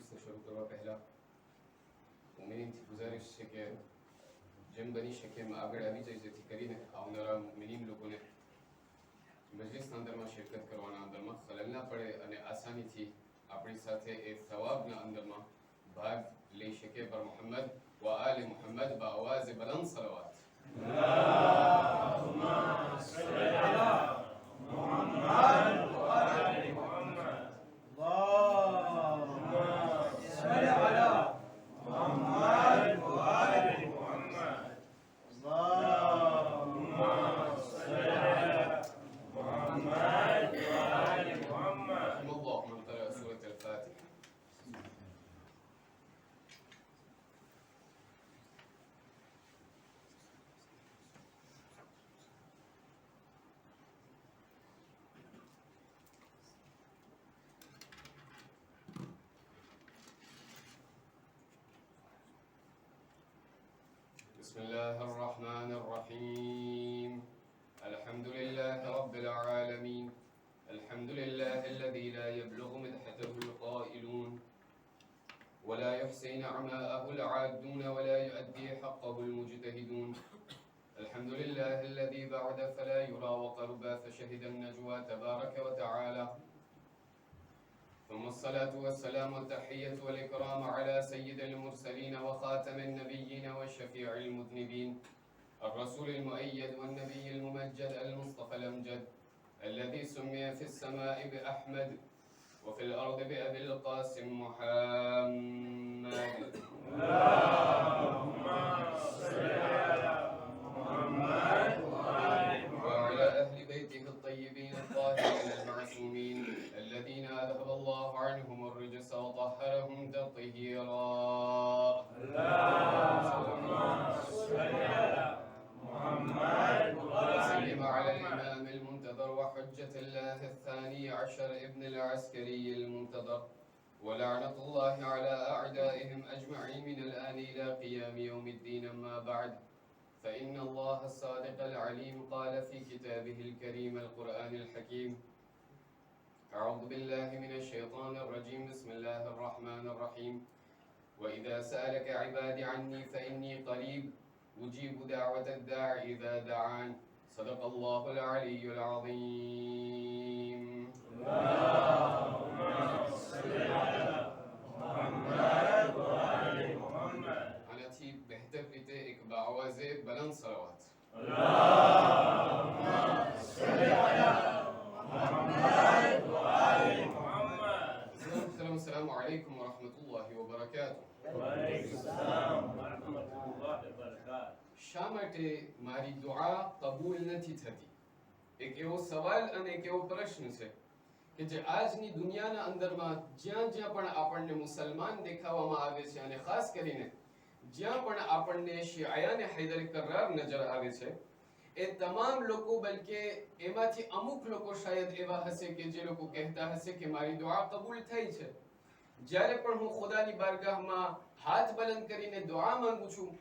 મજલિસને શરૂ કરવા પહેલા મુમિનીનથી ગુજારિશ છે કે જેમ બની શકે એમ આગળ આવી જાય, જેથી કરીને આવનારા મુમિનીન લોકોને મજલિસના અંદરમાં શિરકત કરવાના અંદરમાં ખલલ ના પડે અને આસાનીથી આપણી સાથે એ સવાબના અંદરમાં ભાગ લઈ શકે. પર મોહમ્મદ વ આલે મોહમ્મદ બાવાઝ બલંદ સલવાત. અલ્લાહુમ્મા સલ્લી અલા મુહમ્મદ વ આલે મુહમ્મદ. અલ્લાહુમ્મા સલ્લી અલા મુહમ્મદ વ આલે મુહમ્મદ. અલ્લાહુમ્મા સલ્લી અલા मुहम्मद व आले मुहम्मद. अल्लाह मन क़रा सूरत अल-फ़ातिहा. बिस्मिल्लाहिर रहमानिर रहीम. الحمد لله رب العالمين. الحمد لله الذي لا يبلغ مدحته القائلون ولا يحصي نعماءه العادون ولا يؤدي حقه المجتهدون. الحمد لله الذي بعد فلا يرى وقربا فشهد النجوى تبارك وتعالى. ثم الصلاة والسلام والتحية والإكرام على سيد المرسلين وخاتم النبيين والشفيع المذنبين الرسول المؤيد والنبي الممجد المصطفى الأمجد الذي سمي في السماء بأحمد وفي الأرض بأبي القاسم محمد. اللهم صل على محمد وعلى أهل بيته الطيبين الطاهرين المعصومين الذين أذهب الله عنهم الرجس وطهرهم تطهيرا. اللهم صل على محمد وسلم على الإمام المنتظر وحجة الله الثاني عشر ابن العسكري المنتظر ولعنة الله على أعدائهم أجمعين من الآن إلى قيام يوم الدين. أما بعد، فإن الله الصادق العليم قال في كتابه الكريم القرآن الحكيم: أعوذ بالله من الشيطان الرجيم. بسم الله الرحمن الرحيم. وإذا سألك عبادي عني فإني قريب أجيب دعوة الداع إذا دعان. صدق الله العلي العظيم. اللهم صل على محمد وآل محمد. أنا थी बेहतर रीते एक बावाज़े बुलंद सलावत. اللهم صل على محمد وآل محمد. السلام عليكم ورحمة الله وبركاته. وعليكم السلام ورحمة الله وبركاته. શા માટે મારી દુઆ કબૂલ નથી થતી? એક એવો સવાલ અને એક એવો પ્રશ્ન છે કે જે આજની દુનિયાના અંદરમાં જ્યાં જ્યાં પણ આપણને મુસલમાન દેખાવામાં આવે છે અને ખાસ કરીને જ્યાં પણ આપણને શિયાને હૈદર કરાર નજર આવે છે, એ તમામ લોકો, બલકે એમાંથી અમુક લોકો શાયદ એવા હશે કે જે લોકો કહેતા હશે કે મારી દુઆ કબૂલ થઈ છે. જ્યારે પણ હું ખુદાની બારગાહમાં હાથ બલંદ કરીને દુઆ માંગુ છું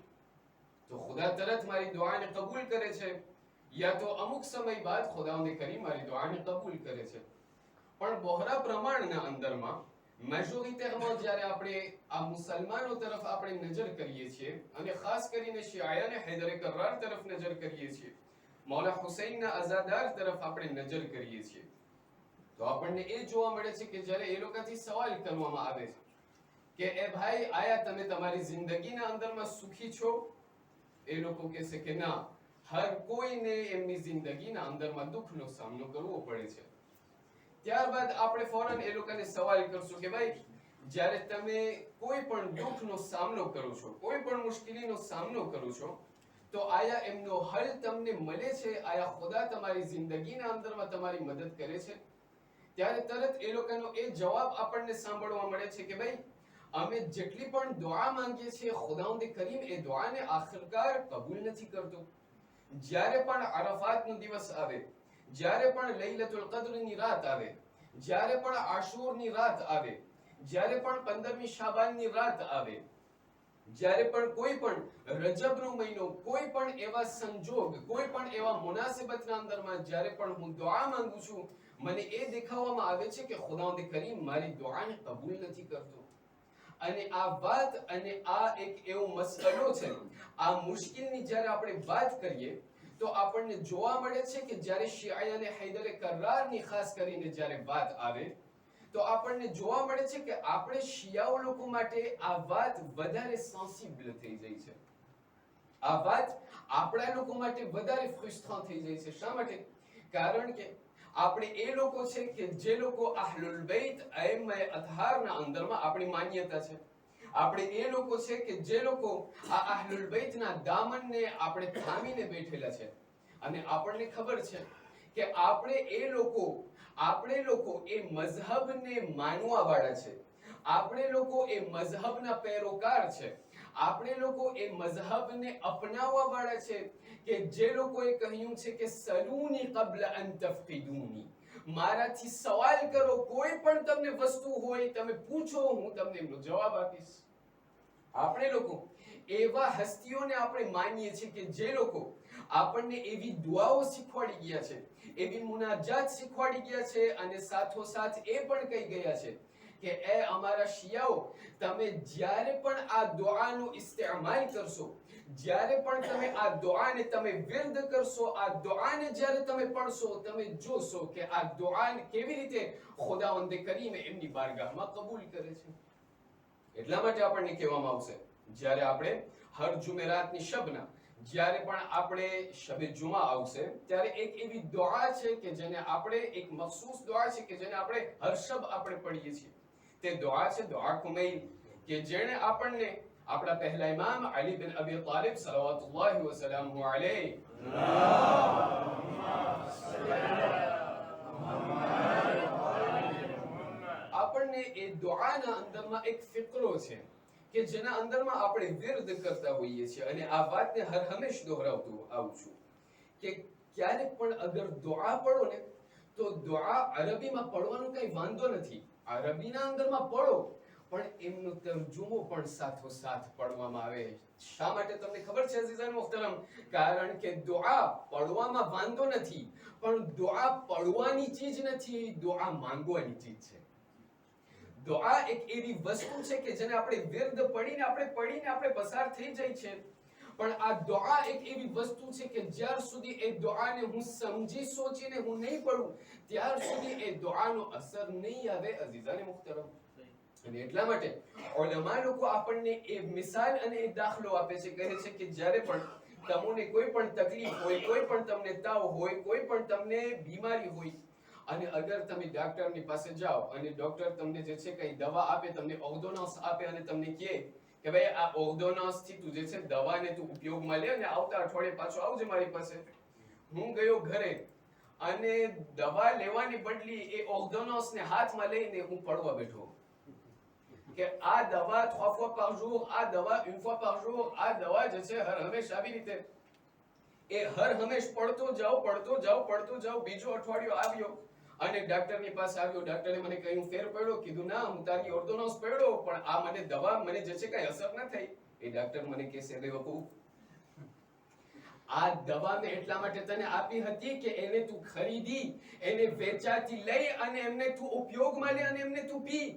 તો ખુદા તરત મારી દુઆને કબૂલ કરે છે, યા તો અમુક સમય બાદ ખુદાવંદ કરીમ મારી દુઆને કબૂલ કરે છે. પણ બહોળા પ્રમાણના અંદરમાં મેજોરિટીમાં જ્યારે આપણે આ મુસલમાનો તરફ આપણે નજર કરીએ છીએ અને ખાસ કરીને શિયાને હૈદર કરાર તરફ નજર કરીએ છીએ, મૌલા હુસૈનના અઝાદાર તરફ આપણે નજર કરીએ છીએ, તો આપણને એ જોવા મળે છે કે જ્યારે એ લોકોથી સવાલ કરવામાં આવે છે કે એ ભાઈ, આયા તમે તમારી જિંદગીના અંદરમાં સુખી છો? એ લોકો કહેશે કે ના, હર કોઈને એમની જિંદગીના અંદરમાં દુઃખનો સામનો કરવો પડે છે. ત્યારબાદ આપણે ફોરન એ લોકોને સવાલ કરશું કે ભાઈ, જ્યારે તમે કોઈ પણ દુઃખનો સામનો કરો છો, કોઈ પણ મુશ્કેલીનો સામનો કરો છો, તો આયા એમનો હલ તમને મળે છે? આયા ખુદા તમારી જિંદગીના અંદરમાં તમારી મદદ કરે છે? ત્યારે તરત એ લોકોનો એ જવાબ આપણને સાંભળવા મળે છે કે ભાઈ, અમે જેટલી પણ દુઆ માંગીએ છીએ ખુદાવંદ કરીમ એ દુઆને આખિરકાર કબૂલ નથી કરતો. જ્યારે પણ અરફાતનો દિવસ આવે, જ્યારે પણ લૈલતુલ કદ્રની રાત આવે, જ્યારે પણ આશુરની રાત આવે, જ્યારે પણ 15મી શાબાનની રાત આવે, જ્યારે પણ કોઈ પણ રજબનો મહિનો, કોઈ પણ એવા સંજોગ, કોઈ પણ એવા મુનાસિબતના અંદરમાં જ્યારે પણ હું દુઆ માંગુ છું, મને એ દેખાવામાં આવે છે કે ખુદાવંદ કરીમ મારી દુઆને કબૂલ નથી કરતો. અને આ વાત અને આ એક એવો મસલો છે, આ મુશ્કેલની જ્યારે આપણે વાત કરીએ તો આપણને જોવા મળે છે કે જ્યારે શિયા અને હૈદરે કર્રારની ખાસ કરીને જ્યારે વાત આવે તો આપણને જોવા મળે છે કે આપણે શિયાઓ લોકો માટે આ વાત વધારે સેન્સિબલ થઈ જાય છે. આ વાત આપણા લોકો માટે વધારે ફ્રસ્ટ્રેટ થઈ જાય છે. શા માટે? કારણ કે આપણે એ લોકો છે કે જે લોકો અહલુલ બેત અયમ્મા અતહારના અંદરમાં આપણી માન્યતા છે. આપણે એ લોકો છે કે જે લોકો આ અહલુલ બેતના દામનને આપણે થામીને બેઠેલા છે. અને આપણને ખબર છે કે આપણે લોકો એ મઝહબને માનવા વાળા છે. આપણે લોકો એ મઝહબના પેરોકાર છે. આપણે લોકો એ મઝહબને અપનાવવા વાળા છે કે જે લોકોએ કહ્યું છે કે સલૂની કબલ અન તફકિદૂની, મારાથી સવાલ કરો, કોઈ પણ તમને વસ્તુ હોય તમે પૂછો, હું તમને એનો જવાબ આપીશ. આપણે લોકો એવા હસ્તીઓને આપણે માનીએ છીએ કે જે લોકો આપણને એવી દુઆઓ શીખવાડી ગયા છે, એવી મુનાજાત શીખવાડી ગયા છે અને સાથોસાથ એ પણ કહી ગયા છે કે એ અમારા શિયાઓ, તમે જ્યારે પણ આ દુઆનો ઇસ્તેમાલ કરશો, જ્યારે પણ તમે આ દુઆને તમે વિર્દ કરશો, આ દુઆને જ્યારે તમે પઢશો, તમે જોશો કે આ દુઆને કેવી રીતે ખુદાવંદ કરીમ એમની બારગાહમાં કબૂલ કરે છે. એટલા માટે આપણને કહેવામાં આવશે જ્યારે આપણે હર જુમેરાતની શબના જ્યારે પણ આપણે શબે જુમા આવશે ત્યારે એક એવી દુઆ છે કે જેને આપણે એક મખસૂસ દુઆ છે કે જેને આપણે હર શબ આપણે પઢીએ છીએ. તે દુઆ છે દુઆ કુમૈલ, કે જેણે આપણને આપણા પહેલા ઇમામ અલી બિન અબી તાલિબ સલવાતુલ્લાહી વ સલામુહુ અલૈહ આપણને એ દુઆના અંદરમાં એક ફિકરો છે કે જેના અંદરમાં આપણે વિર્દ કરતા હોઈએ છીએ. અને આ વાતને હર હંમેશ દોહરાવતું આવું છું કે ક્યારેક પણ અગર દુઆ પઢો ને તો દુઆ અરબીમાં પઢવાનો કઈ વાંધો નથી, અરબીના અંદરમાં પઢો, પણ એમનો તર્જુમો પણ સાથોસાથ પઢવામાં આવે. શા માટે તમને ખબર છે અઝીઝાન મુહતરમ? કારણ કે દુઆ પઢવામાં વાંધો નથી, પણ દુઆ પઢવાની ચીજ નથી, દુઆ માંગવાની ચીજ છે. દુઆ એક એવી વસ્તુ છે કે જેને આપણે વિર્દ પઢીને આપણે પસાર થઈ જાય છે, પણ આ દુઆ એક એવી વસ્તુ છે કે જ્યાર સુધી એ દુઆને હું સમજી સોચીને હું નહીં પઢું ત્યાર સુધી એ દુઆનો અસર નહીં આવે અઝીઝાન મુહતરમ. અને એટલા માટે ઉલમા લોકો આપણને એ મિસાલ અને એ દાખલો આપે છે, કહે છે કે જ્યારે પણ તમને કોઈ પણ તકલીફ હોય, કોઈ પણ તમને તાવ હોય, કોઈ પણ તમને બીમારી હોય અને અગર તમે ડોક્ટરની પાસે જાઓ અને ડોક્ટર તમને જે છે કઈ દવા આપે, તમને ઓર્ડોનન્સ આપે અને તમને કહે કે ભાઈ આ ઓર્ડોનન્સ થી તું જે છે દવાને તું ઉપયોગમાં લે અને આવતા અઠવાડિયે પાછો આવજે મારી પાસે. હું ગયો ઘરે અને દવા લેવાની બદલી એ ઓર્ડોનન્સ ને હાથમાં લઈને હું પડવા બેઠો કે આ દવા 3 fois par jour, આ દવા 1 fois par jour, આ દવા જે છે હર હંમેશ આવી રીતે એ હર હંમેશ પડતો જાવ. બીજો અઠવાડિયો આવ્યો અને ડોક્ટરની પાસે આવ્યો. ડોક્ટરે મને કહ્યું ફેર પડ્યો? કીધું ના, હું તારી ઓર્ડોનન્સ પડ્યો પણ આ મને દવા મને જે છે કઈ અસર ન થઈ. એ ડોક્ટર મને કહેશે બેવકૂફ, આ દવા મેં એટલા માટે તને આપી હતી કે એને તું ખરીદી, એને વેચાતી લઈ અને એમને તું ઉપયોગમાં લે અને એમને તું પી,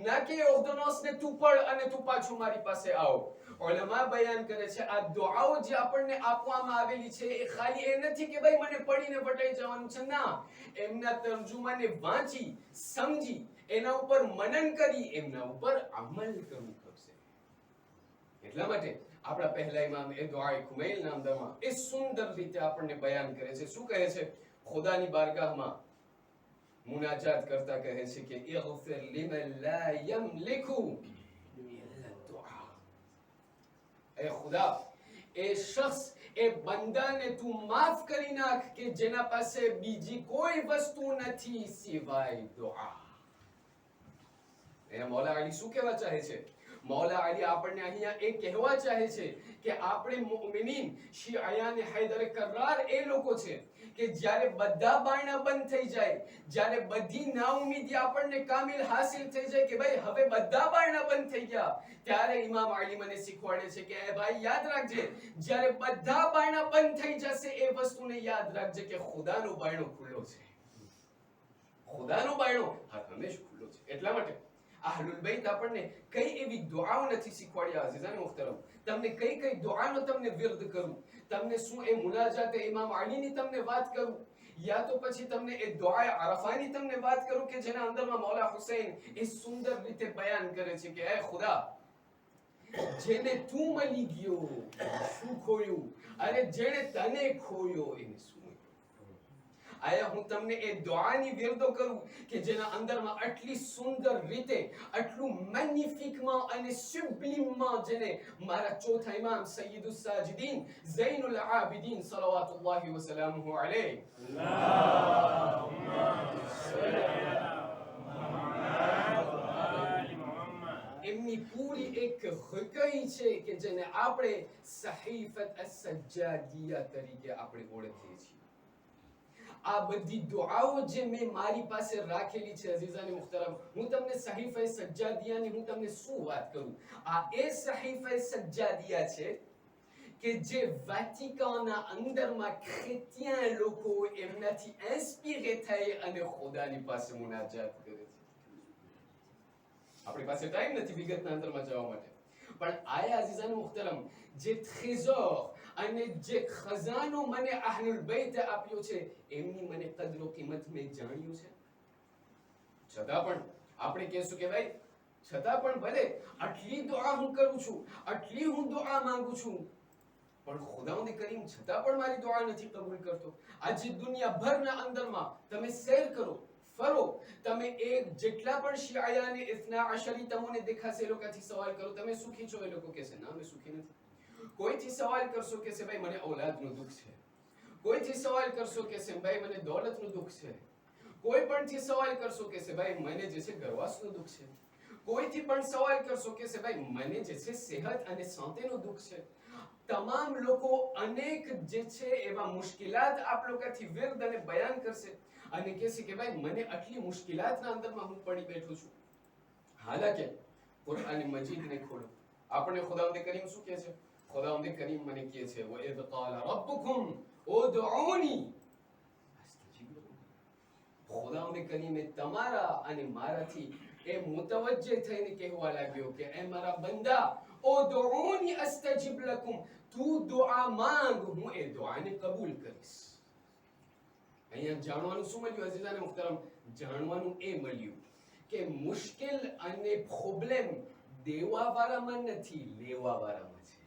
ના કે ઓર્ડોનન્સ ને તું પડ અને તું પાછું મારી પાસે આવ. ઉલમા બયાન કરે છે આ દુઆઓ જે આપણને આપવામાં આવેલી છે એ ખાલી એ નથી કે ભાઈ મને પડીને વટાઈ જવાનું છે. ના, એમના તર્જુમાને વાંચી સમજી એના ઉપર મનન કરી એમના ઉપર અમલ કરવું પડશે. એટલા માટે આપણા પહેલા ઇમામ એ દુઆ કુમૈલ ના અંદરમાં એ સુંદર રીતે આપણને બયાન કરે છે. શું કહે છે? ખુદાની બારગાહમાં મુનાજાત કરતા કહે છે કે ઇગફિર લિમન લા યમલિકુ ઇલ્લા દુઆ. એ ખુદા, એ શખ્સ, એ બંદાને તું માફ કરી નાખ કે જેના પાસે બીજી કોઈ વસ્તુ નથી સિવાય દુઆ. એ મૌલા અલી શું કહેવા ચાહે છે? મૌલા અલી આપણને અહીંયા એ કહેવા ચાહે છે કે આપણે મુઅમિનીન શિયાયાન હૈદર કર્રાર એ લોકો છે કે જ્યારે બધા બાયણા બંધ થઈ જાય, જ્યારે બધી નાઉમીદી આપણને કામિલ હાસિલ થઈ જાય કે ભાઈ હવે બધા બાયણા બંધ થઈ ગયા, ત્યારે ઇમામ અલી મને શીખવાડે છે કે એ ભાઈ યાદ રાખજે, જ્યારે બધા બાયણા બંધ થઈ જશે એ વસ્તુને યાદ રાખજે કે ખુદાનો બાયણો ખુલ્લો છે. ખુદાનો બાયણો હર હંમેશ ખુલ્લો છે. એટલા માટે અહલુલ બૈત આપણને કઈ એવી દુઆઓ નથી શીખવાડ્યા અઝીઝાન મુહતરમ, તમને કઈ દુઆનો તમને વિર્દ કરું, તમને શું એ મુનાજાત ઇમામ અલીની તમને વાત કરું, યા તો પછી તમને એ દુઆ અરફાની તમને વાત કરું કે જેના અંદરમાં મૌલા હુસૈન એ સુંદર રીતે બયાન કરે છે કે એ ખુદા, જેને તું મળી ગયો શું ખોયું, અને જેને તને ખોયો એને શું. આયા હું તમને એ દુઆની વિરદો કરું કે જેના અંદરમાં આટલી સુંદર રીતે, આટલું મેગ્નિફિકમાં અને સુબ્લિમમાં જેને મારા ચોથા ઇમામ સૈયદુસ સાજિદીન ઝૈનુલ આબિદીન સલવાતુલ્લાહી વસલામુહુ અલૈહ અલ્લાહુમ્મા સલ્લી એમની પૂરી એક હકાઈ છે કે જેને આપણે સહીફત અસ-સજ્જાદિયા તરીકે આપણે ઓળખીએ છીએ. આ બધી દુઆઓ જે મેં મારી પાસે રાખેલી છે અઝીઝાની મુહતરમ, હું તમને સહીફા સજ્જાદિયાની હું તમને શું વાત કરું. આ એ સહીફા સજ્જાદિયા છે કે જે વેટિકનના અંદરમાં ખ્રિસ્તિયન લોકો એમનાથી ઇન્સ્પિરે થઈ અને ખુદાની પાસે મુનાજાત કરે છે. આપણી પાસે ટાઈમ નથી વિગતના અંદરમાં જવા માટે, પણ આયા અઝીઝાન મુહતરમ જે ટ્રેઝર અને જે ખજાનો મને અહલુલ બૈત આપ્યો છે એમની મને કદર કિંમત મેં જાણ્યું છે. છતાં પણ આપણે કહેશું કે ભાઈ છતાં પણ ભલે આટલી દુઆ હું કરું છું, આટલી હું દુઆ માંગુ છું, પણ ખુદાવંદ કરીમ છતાં પણ મારી દુઆ નથી કબૂલ કરતો. આજે દુનિયાભરના અંદરમાં તમે સૈર કરો, ફરો, તમે એક જેટલા પણ શિયાને ઇથના અશરી તમને દેખાશે એ લોકોથી સવાલ કરો, તમે સુખી છો? એ લોકો કહેશે ના અમે સુખી નથી. કોઈથી સવાલ કરશો કે છે ભાઈ મને ઔલાદનું દુઃખ છે, કોઈથી સવાલ કરશો કે છે ભાઈ મને દોલતનું દુઃખ છે, કોઈ પણથી સવાલ કરશો કે છે ભાઈ મને જે છે ગર્વાસનું દુઃખ છે, કોઈથી પણ સવાલ કરશો કે છે ભાઈ મને જે છે સેહત અને સાંતેનું દુઃખ છે. તમામ લોકો અનેક જે છે એવા મુશ્કિલાત આપ લોકોથી વિર્દ અને બયાન કરશે અને કહેશે કે ભાઈ મને આટલી મુશ્કિલાતના અંદરમાં હું પડી બેઠો છું. હાલાકે કુરઆન મજીદને ખોલો, આપણે ખુદાવંદ કરીમ શું કહે છે? ખુદાવંદ કરીમ મને કહે છે વઇઝ क़ાલ રબ્બુકુમ ઉદઉની અસ્તજીબ લકુમ. ખુદાવંદ કરીમે તમારા અને મારાથી એ મુતવજ્જહ થઈને કહેવા લાગ્યો કે એ મારા બંદા ઉદઉની અસ્તજીબ લકુમ, તું દુઆ માંગ હું એ દુઆને કબૂલ કરીશ. અહીંયા જાણવાનું શું મળ્યું અઝીઝાને મુહતરમ? જાણવાનું એ મળ્યું કે મુશ્કેલ અને પ્રોબ્લેમ દેવા વાળામાં નથી, લેવા વાળામાં છે.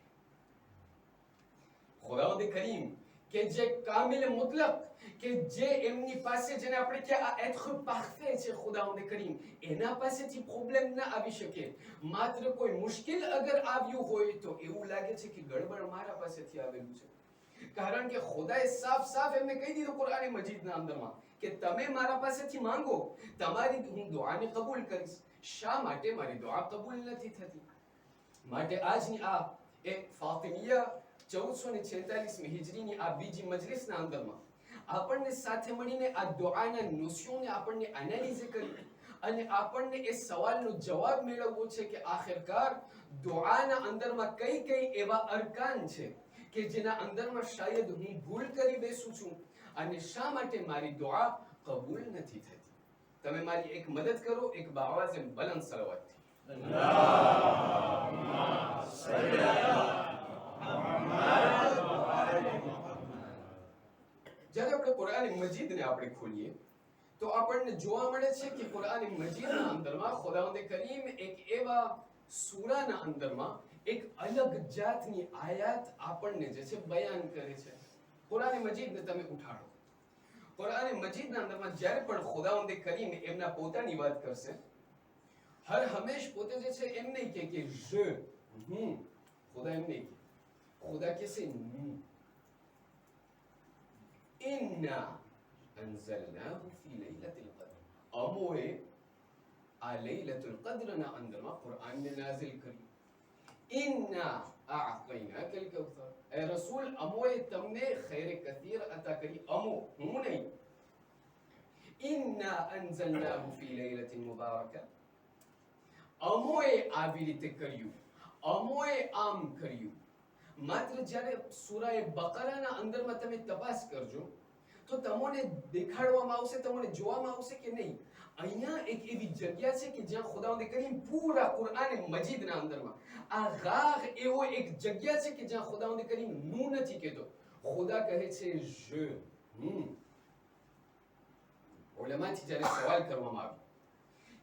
ખુદાવંદ કરીમ કે જે કામિલ મુતલક કે જે એમની પાસે જેને આપણે કે આ એત્ર પાર્ફે છે ખુદાવંદ કરીમ, એના પાસેથી પ્રોબ્લેમ ના આવી શકે. માત્ર કોઈ મુશ્કેલ અગર આવ્યું હોય તો એવું લાગે છે કે ગડબડ મારા પાસેથી આવેલું છે. કારણ કે ખુદાએ સાફ એમને કહી દીધું કુરઆન મજીદના અંદરમાં કે તમે મારા પાસેથી માંગો, તમારી હું દુઆને કબૂલ કરીશ. શા માટે મારી દુઆ કબૂલ નથી થતી? માટે આજની આ એક ફાતિમિયા 1446 હિજરીની આ બીજી મજલિસના અંદરમાં આપણને સાથે મળીને આ દુઆના નુસ્યોને આપણને એનાલિઝ કરી અને આપણને એ સવાલનો જવાબ મેળવવો છે કે આખિરકાર દુઆના અંદરમાં કઈ એવા અરકાન છે કે જેના અંદરમાં શાયદ હું ભૂલ કરી બેસું છું અને શા માટે મારી દુઆ કબૂલ નથી થતી. તમે મારી એક મદદ કરો એક બાવાઝે બલંદ સલવાતથી. અલ્લાહુમ્મા સલ્લી અલા મુહમ્મદ વ આલિ મુહમ્મદ. જ્યારે આપણે કુરઆન મજીદને આપણે ખોલીએ તો આપણને જોવા મળે છે કે કુરઆન મજીદના અંદરમાં ખુદાવંદ કરીમ એક એવા સૂરાના અંદરમાં એક અલગ જાતની આયાત આપણને જે છે બયાન કરે છે. કુરઆન મજીદને તમે ઉઠાડો, કુરઆન મજીદના અંદરમાં જ્યારે પણ ખુદાવંદ કરીમ એમના પોતાની વાત કરશે, હર હંમેશ પોતે જે છે એમ નહીં કે હું, ખુદા એમ નહીં કે, ખુદા કહેશે ઇન્ના અંઝલનાહુ ફી લૈલતિલ કદ્ર. અમોએ આ લૈલતુલ કદ્રના અંદરમાં કુરઆનને નાઝિલ કર્યું. ઇન્ના અઅતૈનાકલ કૌસર. એ રસૂલ અમોએ તમને ખૈર કથીર અતા કરી. અમો હું નહીં. ઇન્ના અંઝલનાહુ ફી લૈલતિન મુબારકા. અમોએ આવી રીતે કર્યું, અમોએ આમ કર્યું. માત્ર જ્યારે સૂરા બકરાના અંદરમાં તમે તપાસ કરજો તો તમને દેખાડવામાં આવશે, તમને જોવામાં આવશે કે નહીં અહીંયા એક એવી જગ્યા છે કે જ્યાં ખુદાવંદ કરીમ પૂરા કુરઆન મજીદના અંદરમાં આ ગાર એવો એક જગ્યા છે કે જ્યાં ખુદાવંદ કરીમ નું નથી કહેતો, ખુદા કહે છે je. ઉલમાથી જ્યારે સવાલ કરવામાં આવ્યો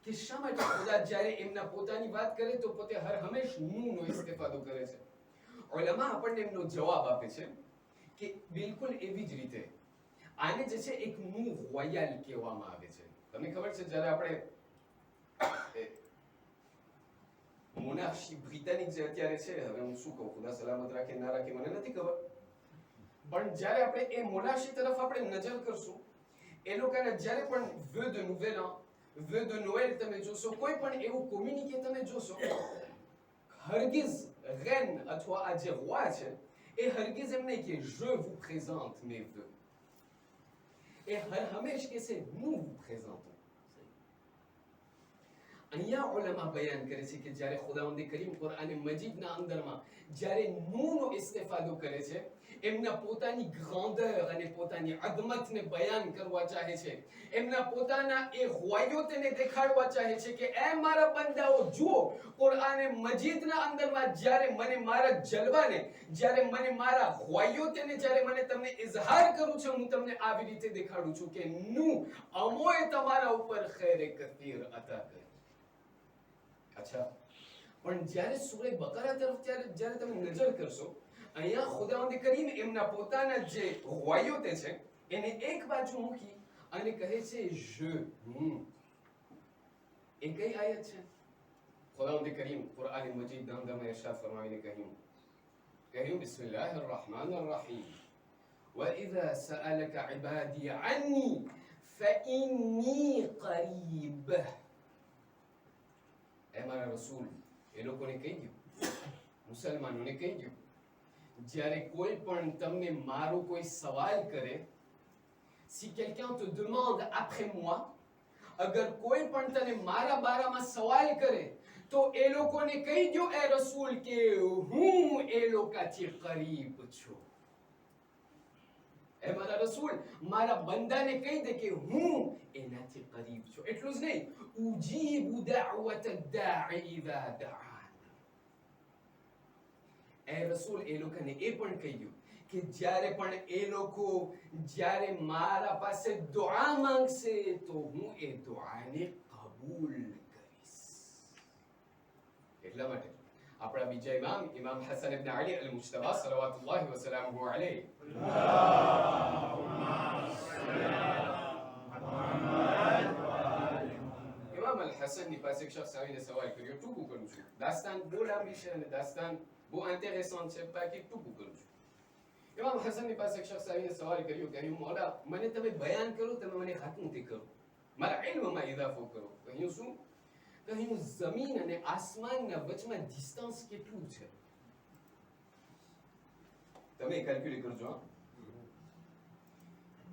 કે શા માટે ખુદા જ્યારે એમના પોતાની વાત કરે તો પોતે હર હંમેશ નું નો ઇસ્તેફાદો કરે છે, ઉલમા આપણને એમનો જવાબ આપે છે કે બિલકુલ એવી જ રીતે આને જે છે એક નું રોયલ કહેવામાં આવે છે. તમને ખબર છે જ્યારે આપણે મોનાર્શી બ્રિટાનિક જે અત્યારે છે, હવે હું શું કહું, ખુદા સલામત રાખે ના રાખે મને નથી ખબર, પણ જ્યારે આપણે એ મોનાર્શી તરફ આપણે નજર કરશું, એ લોકોના જ્યારે પણ vœu de nouvel an, vœu de Noël તમે જોશો, કોઈ પણ એવું કોમ્યુનિકે તમે જોશો, હરગિઝ reine અથવા આ જે roi છે એ હરગિઝ એમ નહીં કે je vous présente mes vœux, એ હર હંમેશ કે છે nous vous présentons. અહીંયા ઉલમા બયાન કરે છે કે જ્યારે ખુદાવંદ કરીમ કુરઆન મજીદના અંદરમાં જ્યારે નૂનો ઇસ્તેફાદો કરે છે, એમના પોતાની ગ્રાન્ડર અને પોતાની અદમતને બયાન કરવા ચાહે છે, એમના પોતાના એ રોયતને દેખાડવા ચાહે છે કે એ મારા બંદાઓ જુઓ, કુરઆન મજીદના અંદરમાં જ્યારે મને મારા જલવાને, જ્યારે મને મારા રોયતને જ્યારે મને તમને ઇઝહાર કરું છું, હું તમને આવી રીતે દેખાડું છું કે નું અમોએ તમારા ઉપર ખૈરે કથીર અતા કરી. અચ્છા, પણ જ્યારે સૂરે બકરા તરફ જ્યારે તમે નજર કરશો, અહીંયા ખુદાવંદ કરીમ એમના પોતાના જે રોયતે છે એને એક બાજુ મૂકી અને કહે છે je. એ કઈ આયત છે? ખુદાવંદ કરીમ કુરઆન મજીદના અંદરમાં ઇરશાદ ફરમાવીને કહ્યું બિસ્મિલ્લાહિર રહમાનિર રહીમ وَإِذَا سَأَلَكَ عِبَادِي عَنِّي فَإِنِّي قَرِيبٌ. એ મારા રસૂલ, એ લોકોને કહી દો, મુસલમાનોને કહી દો, જ્યારે કોઈ પણ તમને મારો કોઈ સવાલ કરે, si quelqu'un te demande après moi, અગર કોઈ પણ તને મારા બારામાં સવાલ કરે તો એ લોકોને કહી દો એ રસૂલ કે હું એ લોકોથી કરીબ છું. એ મારા રસૂલ મારા બંદાને કહી દે કે હું એનાથી કરીબ છું. એટલું જ નહીં, ઉજીબુ દઅવત દાઈ ઇઝા દઆન. એ રસૂલ એ લોકોને એ પણ કહી દો કે જ્યારે પણ એ લોકો જ્યારે મારા પાસે દુઆ માંગશે તો હું એ દુઆને કબૂલ કરીશ. એટલા માટે આપણા બીજા ઇમામ હસન ઇબ્ન અલી અલ-મુજ્તબા સલવાતુલ્લાહી વ સલામુહુ અલૈહ ઇમામ અલ-હસન ની પાસે એક શખ્સ આવીને સવાલ કર્યો. ટૂંકું કરું છું, દાસ્તાન બહુ લાંબી છે અને દાસ્તાન બહુ ઇન્ટરેસન્ટ છે, બાકી ટૂંકું કરું છું. ઇમામ હસન ની પાસે એક શખ્સ આવીને સવાલ કર્યો કે મોલા, મને તમે બયાન કરો, તમે મને ખાતમુતી કરો, મારા ઇલ્મમાં ઇજાફો કરો. કહ્યું શું? કહ્યું જમીન અને આસમાનના વચમાં ડિસ્ટન્સ કેટલું છે, તમે કેલ્ક્યુલેટ કરજો.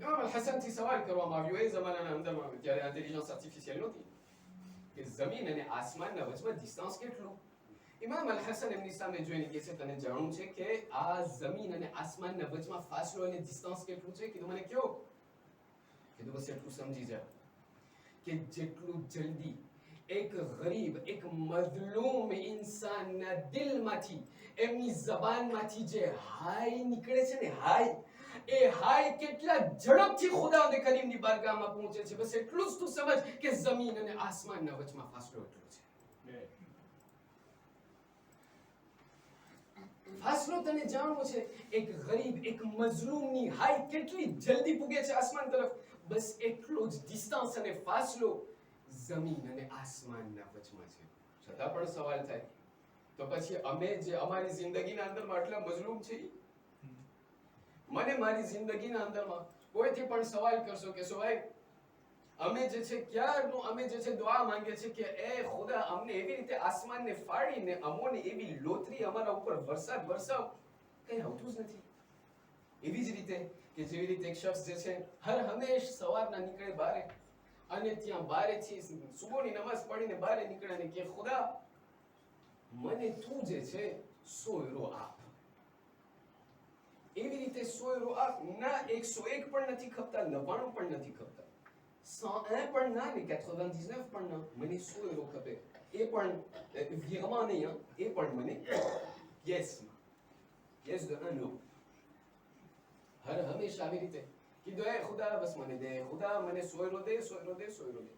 ઇમામ અલ-હસન થી સવાલ કરવામાં આવ્યો એ જમાનાના અંદરમાં જ્યારે ઇન્ટેલિજન્સ આર્ટિફિશિયલ નહોતી, કે જમીન અને આસમાનના વચમાં ડિસ્ટન્સ કેટલું. ઇમામ અલ-હસન એમની સામે જોઈને કહે છે, તને જાણવું છે કે આ જમીન અને આસમાનના વચમાં ફાસલો અને ડિસ્ટન્સ કેટલું છે? કીધું મને કયો? કીધું બસ એટલું સમજી જા કે જેટલું જલ્દી એક ગરીબ, એક મઝલૂમ ઇન્સાનના દિલમાંથી, એમની જબાનમાંથી જે હાય નીકળે છે ને, હાય, એ હાય કેટલા ઝડપથી ખુદાવંદ કરીમની બારગાહમાં પહોંચે છે, બસ એટલું જ તું સમજ કે જમીન અને આસમાનના વચમાં ફાસલો એટલો છે. ફાસલો તને જાણવો છે, એક ગરીબ, એક મઝલૂમની હાય કેટલી જલ્દી પૂગે છે આસમાન તરફ, બસ એટલો જ ડિસ્ટન્સ અને ફાસલો જમીન અને આસમાનના વચમાં છે. છતાં પણ સવાલ થાય, તો પછી અમે જે અમારી જિંદગીના અંદરમાં આટલા મઝલૂમ છીએ, મને મારી જિંદગીના અંદરમાં કોઈથી પણ સવાલ કરશો કે સોહાય અમે જે છે ક્યારનું અમે જે છે દુઆ માંગીએ છીએ કે એ ખુદા અમને એવી રીતે આસમાનને ફાડીને અમોને એવી લોતરી અમારા ઉપર વરસાવ, કઈ આવતું જ નથી. એવી જ રીતે કે જેવી રીતે એક શખ્સ જે છે હર હંમેશ સવારના નીકળે બારે અને ત્યાં બારેથી સુબહની નમાઝ પડીને બારે નીકળે અને કે ખુદા મને તું જે છે 100 યુરો આપ. એવી રીતે 100 યુરો આપ. ના 101 પણ નથી ખપતા, 99 પણ નથી ખપતા, 101 પણ ના ને 99 પણ ના, મને 100 euro ખપે. એ પણ વીરમાં નહીં, હા, એ પણ મને યસ de 1 euro. હર હંમેશા આવી રીતે કીધું, એ ખુદા બસ મને દે, ખુદા મને 100 euro દે, 100 euro દે, 100 euro દે.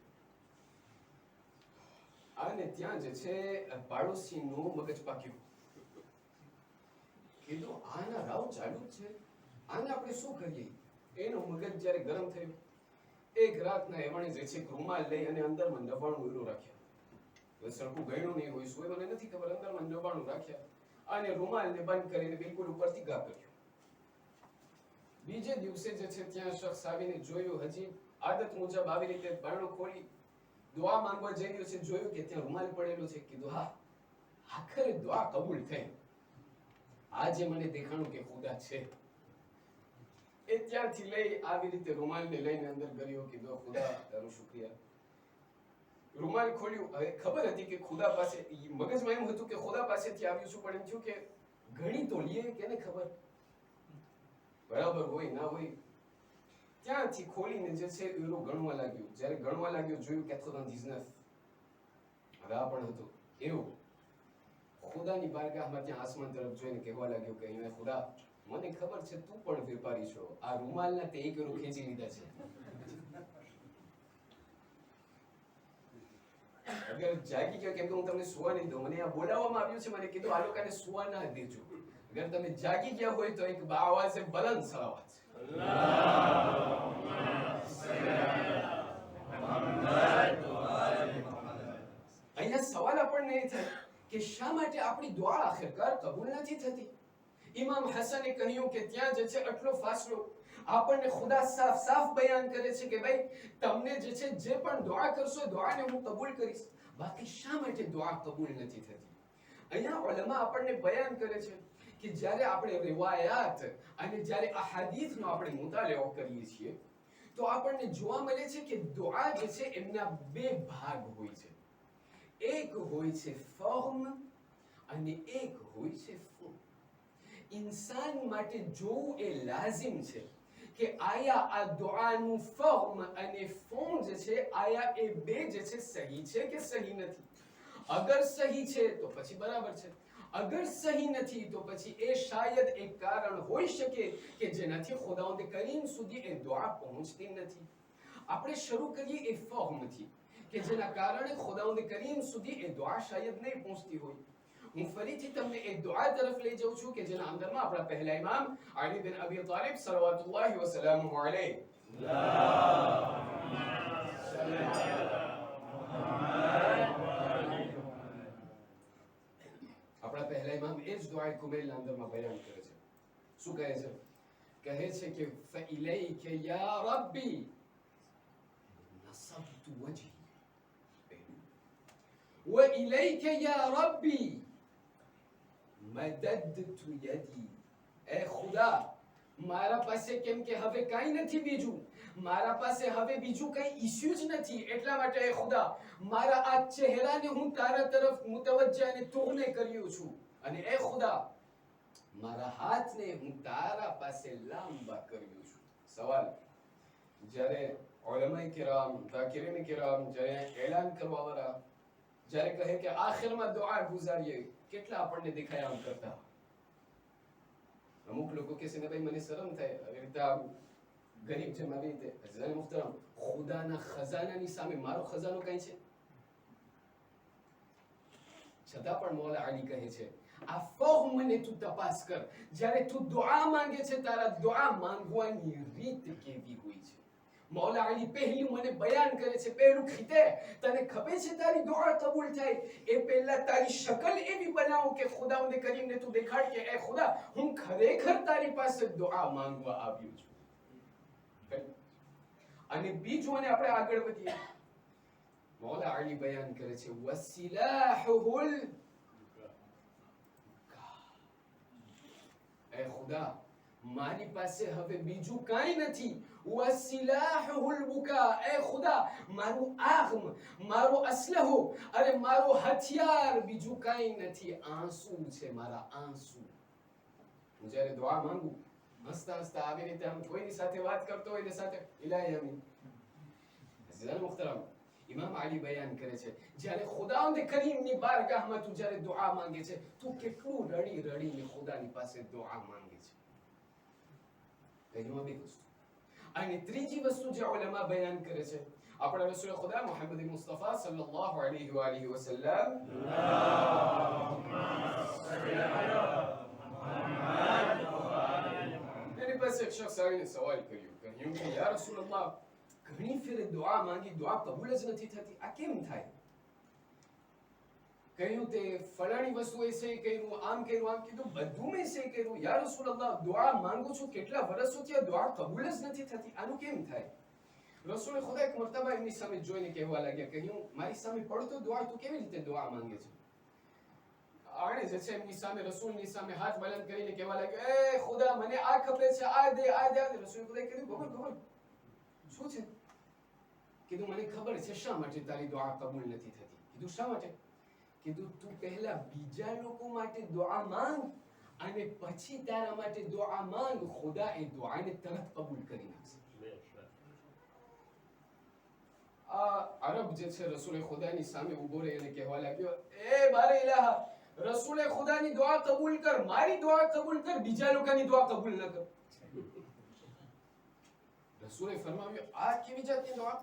અને ત્યાં જે છે પાડોશીનું મગજ પાક્યું. કીધું આના રાવ ચાલુ જ છે, આને આપણે શું કરીએ? એનું મગજ જ્યારે ગરમ થયું, એક રાતના એમણે જે છે રૂમાલ લઈ અને અંદરમાં 99 euro રાખ્યા. સરખું ગણ્યું નહીં હોય, શું મને નથી ખબર, અંદરમાં 99 રાખ્યા અને રૂમાલને બંધ કરીને બિલકુલ ઉપરથી ગા કર્યો. બીજે દિવસે જે છે ત્યાં શખ્સ આવીને જોયું, હજી આદત મુજબ આવી રીતે બારણું ખોલી દુઆ માંગવા જઈ રહ્યો છે, જોયું કે ત્યાં રૂમાલ પડેલો છે. કીધું હા, આખરે દુઆ કબૂલ થઈ, આજે મને દેખાણું કે ખુદા છે. એ ત્યાંથી લઈ આવી રીતે રૂમાલને લઈને અંદર ગયો. કીધું ખુદા તારું શુક્રિયા. રૂમાલ ખોલ્યું, હવે ખબર હતી કે ખુદા પાસે, મગજમાં એમ હતું કે ખુદા પાસેથી આવ્યું છું, પણ એમ થયું કે ગણી તો લઈએ, કેને ખબર બરાબર હોય ના હોય. ત્યાંથી ખોલીને જે છે એરો ગણવા લાગ્યો. જ્યારે ગણવા લાગ્યો જોયું 99. હવે આ પણ હતું એવું. ખુદાની બારગાહમાં ત્યાં આસમાન તરફ જોઈને કહેવા લાગ્યો કે અહીંયા ખુદા, મને ખબર છે તું પણ વેપારી છો, આ રૂમાલના તે 1 euro ખેંચી લીધા છે. અગર જાગી ગયો, કેમ કે હું તમને સુવા નહીં દઉં, મને આ બોલાવવામાં આવ્યું છે, મને કીધું આ લોકોને સુવા ના દેજો. અગર તમે જાગી ગયા હોય તો એક આવાજે બલંદ સલાવત અહીંયા સવાલ આપણને એ થાય કે શા માટે આપણી દુઆ આખિરકાર કબૂલ નથી થતી? ઇમામ હસને કહ્યું કે ત્યાં જે છે આટલો ફાસલો આપણને ખુદા સાફ સાફ બયાન કરે છે કે ભાઈ તમને જે છે જે પણ દુઆ કરશો દુઆને હું કબૂલ કરીશ. બાકી શા માટે દુઆ કબૂલ નથી થતી? અહીંયા ઉલમા આપણને બયાન કરે છે કે જ્યારે આપણે રિવાયાત અને જ્યારે અહાદીથનો આપણે મુતાલિઓ કરીએ છીએ તો આપણને જોવા મળે છે કે દુઆ જે છે એમના 2 ભાગ હોય છે. એક હોય છે ફહમ અને એક હોય છે ફહમ. ઇન્સાન માટે જોવું એ લાઝિમ છે કે આયા આ દુઆનું ફહમ અને ફહમ જે છે આયા એ 2 જે છે સહી છે કે સહી નથી. અગર સહી છે તો પછી બરાબર છે, અગર સહી નથી તો પછી એ શાયદ એક કારણ હોઈ શકે કે જેનાથી ખુદાવંદ કરીમ સુધી એ દુઆ પહોંચતી નથી. આપણે શરૂ કરીએ એ ફહમથી કે જેના કારણે ખુદાવંદ કરીમ સુધી એ દુઆ શાયદ નહીં પહોંચતી હોય. હું ફરીથી તમને એ દુઆ તરફ લઈ જાઉં છું કે જેના અંદરમાં આપણા પહેલા ઇમામ અલી બિન અબી તાલિબ સલ્લલ્લાહુ વ સલ્લમ અલૈહ આપણા પહેલા ઇમામ એ જ દુઆ કુમૈલના અંદરમાં બયાન કરે છે. શું કહે છે? કહે છે કે ફઇલૈકા યા રબ્બી નસબતુ વજહી wa ilayka ya rabbi madadtu yadi. એ ખુદા, મારા પાસે કેમ કે હવે કાંઈ નથી બીજું, મારા પાસે હવે બીજું કંઈ ઇશ્યુ જ નથી, એટલા માટે એ ખુદા મારા આ ચહેરાને હું તારા તરફ મુતવજ્જા અને તોને કર્યો છું, અને એ ખુદા મારા હાથને હું તારા પાસે લાંબા કર્યો છું. સવાલ, જ્યારે ઉલમાએ કિરામ, ઝાકિરીન કિરામ જ્યારે એલાન કરવા વાળા જ્યારે કહે કે આખિરમાં દુઆ ગુજારીએ, કેટલા આપણને દેખાય આમ કરતા? અમુક લોકો કહે છે ને ભાઈ મને શરમ થાય, આવી રીતે ગરીબ છે મારી રીતે. અઝીઝાન મુહતરમ, ખુદાના ખજાનાની સામે મારો ખજાનો કઈ છે? છતાં પણ મૌલા અલી કહે છે આ ફહમને તું તપાસ કર. જ્યારે તું દુઆ માંગે છે તારા દુઆ માંગવાની રીત કેવી હોય છે? મૌલા અલી પહેલી મને બયાન કરે છે, પહેલું ખીતે તને ખબર છે તારી દુઆ કબૂલ થાય એ પહેલા તારી શકલ એવી બનાવો કે ખુદાવંદ કરીમને તું દેખાડ કે એ ખુદા હું ખરેખર તારી પાસે દુઆ માંગવા આવ્યો છું. અને બીજું અને આપણે આગળ વધીએ, મૌલા અલી બયાન કરે છે વસિલાહુલ, એ ખુદા મારી પાસે હવે બીજું કાંઈ નથી. વસિલાહુલ બુકા, એ ખુદા મારું આગમ, મારો અસલહો, અરે મારો હથિયાર બીજું કાંઈ નથી, આંસુ છે, મારા આંસુ. હું જ્યારે દુઆ માંગુ હસતા હસતા આવી રીતે આમ કોઈની સાથે વાત કરતો હોય ને સાથે ઇલાહી અમીન અઝીઝાન મુહતરમ, ઇમામ અલી બયાન કરે છે જ્યારે ખુદાવંદ કરીમની બારગાહમાં તું જ્યારે દુઆ માંગે છે, તું કેટલું રડી રડીને ખુદાની પાસે દુઆ માંગે છે. પહેલી વસ્તુ. અને ત્રીજી વસ્તુ જે ઉલમા બયાન કરે છે, આપણા રસૂલ ખુદા મુહમ્મદ મુસ્તફા સલ્લલ્લાહુ અલૈહિ વ આલિહી વસલ્લમ એની પાસે એક શખ્સ આવીને સવાલ કર્યો, કહ્યું કે યા રસૂલલ્લાહ, ઘણી ફેરે દુઆ માંગી, દુઆ કબૂલ જ નથી થતી, આ કેમ થાય? કહ્યું તે ફલાણી વસ્તુ એસે કર્યું, આમ કર્યું, આમ કીધું, બધું મેં સે કર્યું. યા રસૂલલ્લાહ, દુઆ માંગુ છું, કેટલા વર્ષોથી આ દુઆ કબૂલ જ નથી થતી, આનું કેમ થાય? રસૂલ ખુદા એક મર્તબા એમની સામે જોઈને કહેવા લાગ્યા, કહ્યું મારી સામે પડતો દુઆ તું કેવી રીતે દુઆ માંગે છે? આણે જે છે એમની સામે રસૂલની સામે હાથ બલંદ કરીને કહેવા લાગ્યો, એ ખુદા, મને આ ખબર છે, આ દે, આ દે. રસૂલ ખુદાએ કીધું, ખબર શું છે? કીધું મને ખબર છે શા માટે તારી દુઆ કબૂલ નથી થતી. કીધું શા માટે? કીધું તું પહેલા બીજા લોકો માટે દુઆ માંગ અને પછી તારા માટે દુઆ માંગ, ખુદા એ દુઆને તરત કબૂલ કરી નાખશે. અરબ જે છે રસૂલ ખુદાની સામે ઊભો રહી અને કહેવા લાગ્યો, એ બારે ઇલાહા, રસૂલ ખુદાની દુઆ કબૂલ કર, મારી દુઆ કબૂલ કર, બીજા લોકોની દુઆ કબૂલ ન કર. રસૂલે ફરમાવ્યું, આ કેવી જાતની દુઆ?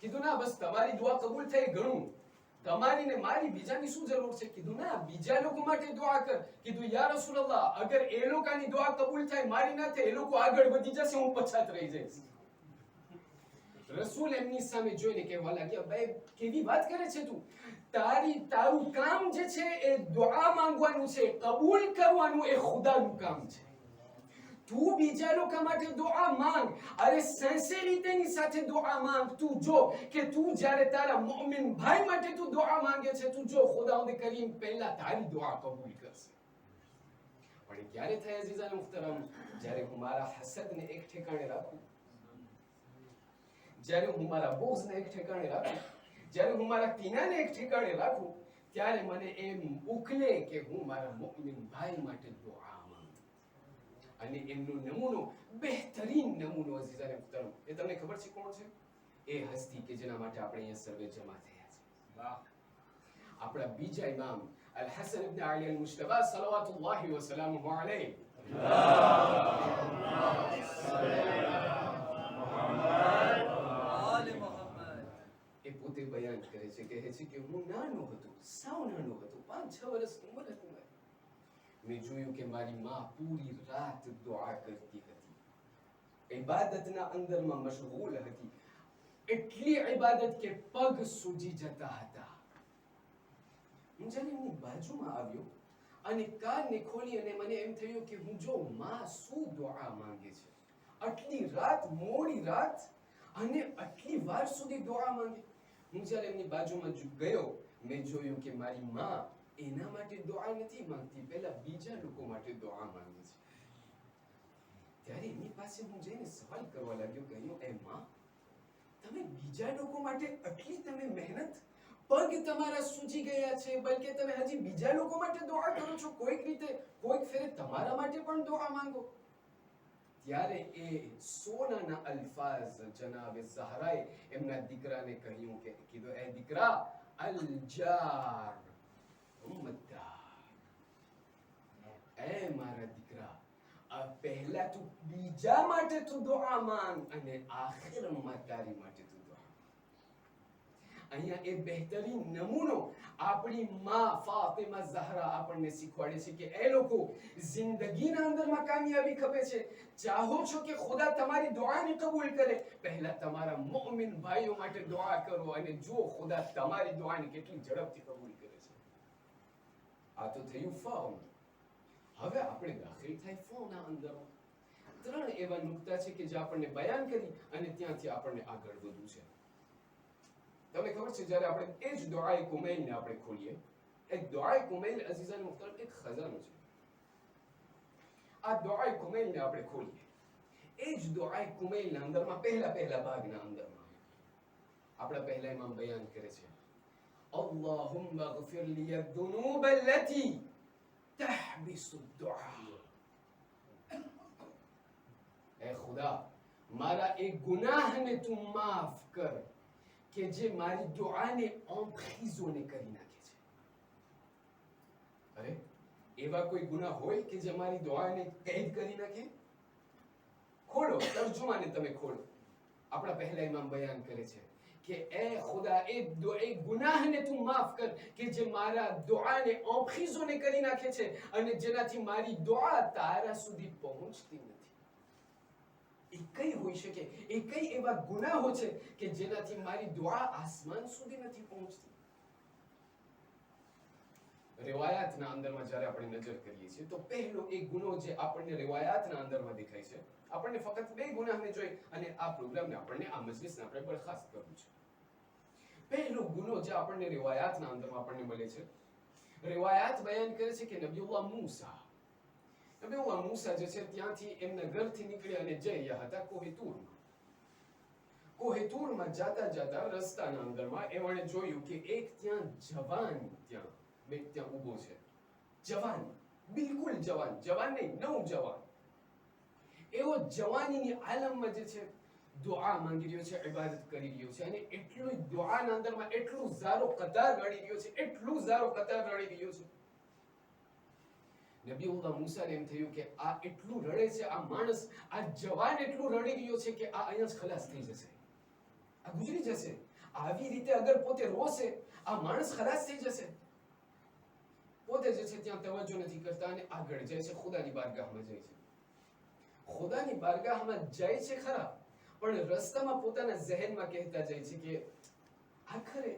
કીધું ના, બસ તમારી દુઆ કબૂલ થઈ ઘણું, તમારી ને મારી બીજાની શું જરૂર છે? કીધું ના, બીજા લોકો માટે દુઆ કર. કીધું યા રસૂલલ્લાહ, અગર એ લોકોની દુઆ કબૂલ થાય, મારી ના થાય, એ લોકો આગળ વધી જશે, હું પછાત રહી જઈશ. રસૂલ એમની સામે જોઈને કહેવા લાગ્યા, ભાઈ કેવી વાત કરે છે તું? તારું કામ જે છે એ દુઆ માંગવાનું છે, કબૂલ કરવાનું એ ખુદાનું કામ છે. તું બીજા લોકો માટે દુઆ માંગ, અરે સિન્સિયરિટીની સાથે દુઆ માંગ. તું જો કે તું જ્યારે તારા મુમિન ભાઈ માટે તું દુઆ માંગે છે, તું જો ખુદાવંદ કરીમ પહેલા તારી દુઆ કબૂલ કરશે. પણ ક્યારે થાય અઝીઝાન મુહતરમ? જ્યારે હું મારા હસદને એક ઠેકાણે રાખું, જ્યારે હું મારા બોઝને એક ઠેકાણે રાખું, જ્યારે હું મારા કીનાને એક ઠેકાણે રાખું, ત્યારે મને એમ ઉકલે કે હું મારા મુમિન ભાઈ માટે દુઆ માંગુ. અને એમનો નમૂનો, બહેતરીન નમૂનો અઝીઝાન મુહતરમ, એ તમને ખબર છે કોણ છે? એ હસ્તી કે જેના માટે આપણે અહીંયા સર્વે જમા થયા છે. આપણા બીજા ઇમામ અલ હસન ઇબ્ન અલી અલ મુજતબા સલવાતુલ્લાહી વ સલામુહુ અલૈહ, એ પોતે બયાન કરે છે, કહે છે કે હું નાનો હતો, સાવ નાનો હતો, 5-6 વર્ષની ઉંમર હતી મારી. મેં જોયું કે મારી માં પૂરી રાત દુઆ કરતી હતી, ઇબાદતના અંદરમાં મશગુલ હતી, એટલી ઇબાદત કે પગ સૂજી જતા હતા. હું જ્યારે એમની બાજુમાં આવ્યો અને કાનને ખોલી અને મને એમ થયું કે હું જો માં શું દુઆ માંગે છે, આટલી રાત, મોડી રાત, અને આટલી વાર સુધી દુઆ માંગે. હું જ્યારે એમની બાજુમાં ગયો, મેં જોયું કે મારી માં એના માટે દુઆ નથી માંગતી, પહેલા બીજા લોકો માટે દુઆ માંગે છે. ત્યારે એની પાસે હું જઈને સવાલ કરવા લાગ્યો, કહ્યું, એ માં, તમે બીજા લોકો માટે આટલી તમે મહેનત, પગ તમારા સૂજી ગયા છે, બલકે તમે હજી બીજા લોકો માટે દુઆ કરો છો, કોઈક રીતે, કોઈક ફેરે તમારા માટે પણ દુઆ માંગો. ત્યારે એ સોનાના અલ્ફાઝ જનાબે ઝહરાએ એમના દીકરાને કહ્યું કે, કીધું, એ દીકરા, અલ-જાર ઉમ્મદાર, એ મારા દીકરા, પહેલા તું બીજા માટે તું દુઆ માંગ અને આખિરમાં તારી માટે તું દુઆ. અહીંયા એ બહેતરીન નમૂનો આપણી માં ફાતિમા ઝહરા આપણને શીખવાડે છે કે એ લોકો જિંદગીના અંદરમાં કામયાબી ખપે છે, ચાહો છો કે ખુદા તમારી દુઆને કબૂલ કરે, પહેલા તમારા મુમિન ભાઈઓ માટે દુઆ કરો અને જો ખુદા તમારી દુઆને કેટલી ઝડપથી કબૂલ કરે છે. આ તો થયું ફોન. હવે આપણે દાખલ થાય ફોનના અંદર. 3 એવા નુક્તા છે કે જે આપણને બયાન કરી અને ત્યાંથી આપણને આગળ વધવું છે. તમને ખબર છે જ્યારે આપણે એ જ દુઆએ કુમૈલને આપણે ખોલીએ, એક દુઆએ કુમૈલ અઝીઝાન મુહતરમ એક ખજાનો છે. આ દુઆએ કુમૈલને આપણે ખોલીએ, એ જ દુઆએ કુમૈલના અંદરમાં પહેલા ભાગના અંદરમાં આપણા પહેલા ઇમામ બયાન કરે છે, અલ્લાહુમ્મા ગફિર લી અદ્દુનૂબ અલ્લતી તહબિસુ દુઆ. એ ખુદા, મારા એ ગુનાહને તું માફ કર કે જે મારી દુઆને emprisonné કરી નાખે છે. અરે એવા કોઈ ગુનાહ હોય કે જે મારી દુઆને કેદ કરી નાખે? ખોલો તર્જુમાને, તમે ખોલો. આપણા પહેલા ઇમામ બયાન કરે છે કે એ ખુદા એ ગુનાહને તું માફ કર કે જે મારા દુઆને emprisonné કરી નાખે છે અને જેનાથી મારી દુઆ તારા સુધી પહોંચતી નથી. એ કઈ હોઈ શકે? એ કઈ એવા ગુનાહો છે કે જેનાથી મારી દુઆ આસમાન સુધી નથી પહોંચતી? રિવાયાતના અંદરમાં જ્યારે આપણે નજર કરીએ છીએ તો પહેલો એક ગુનો જે આપણને રિવાયાતના અંદરમાં દેખાય છે, આપણને ફક્ત બે ગુનાહને જોઈ અને આ પ્રોગ્રામને આપણને આ મજલિસને આપણે બરખાસ્ત કરવું છે. પહેલો ગુનો જે આપણને રિવાયાતના અંદરમાં આપણને મળે છે, રિવાયાત બયાન કરે છે કે નબીઉલ્લાહ મૂસા જે છે ત્યાંથી એમના ઘરથી નીકળી અને જઈ રહ્યા હતા કોહિતૂરમાં. કોહિતૂરમાં જાતા જાતા રસ્તાના અંદરમાં એમણે જોયું કે એક ત્યાં જવાન ત્યાં ઊભો છે. જવાન, બિલકુલ જવાન, જવાન નહીં, નવજવાન. એવો જવાનીની આલમમાં જે છે દુઆ માંગી રહ્યો છે, ઇબાદત કરી રહ્યો છે અને એટલું દુઆના અંદરમાં એટલું ઝારો કતાર રડી રહ્યો છે, એટલું ઝારો કતાર રડી રહ્યો છે. નબીઉલ્લાહ મૂસાને એમ થયું કે આ એટલું રડે છે, આ માણસ, આ જવાન એટલું રડી રહ્યો છે કે આ અહીંયા જ ખલાસ થઈ જશે, આ ગુજરી જશે. આવી રીતે અગર પોતે રોશે, આ માણસ ખલાસ થઈ જશે. પોતે જે છે ત્યાં તવજ્જો નથી કરતા અને આગળ જાય છે, ખુદાની બારગાહમાં જાય છે. ખુદાની બારગાહમાં જાય છે ખરા, પણ રસ્તામાં પોતાના ઝહેનમાં કહેતા જાય છે કે આખરે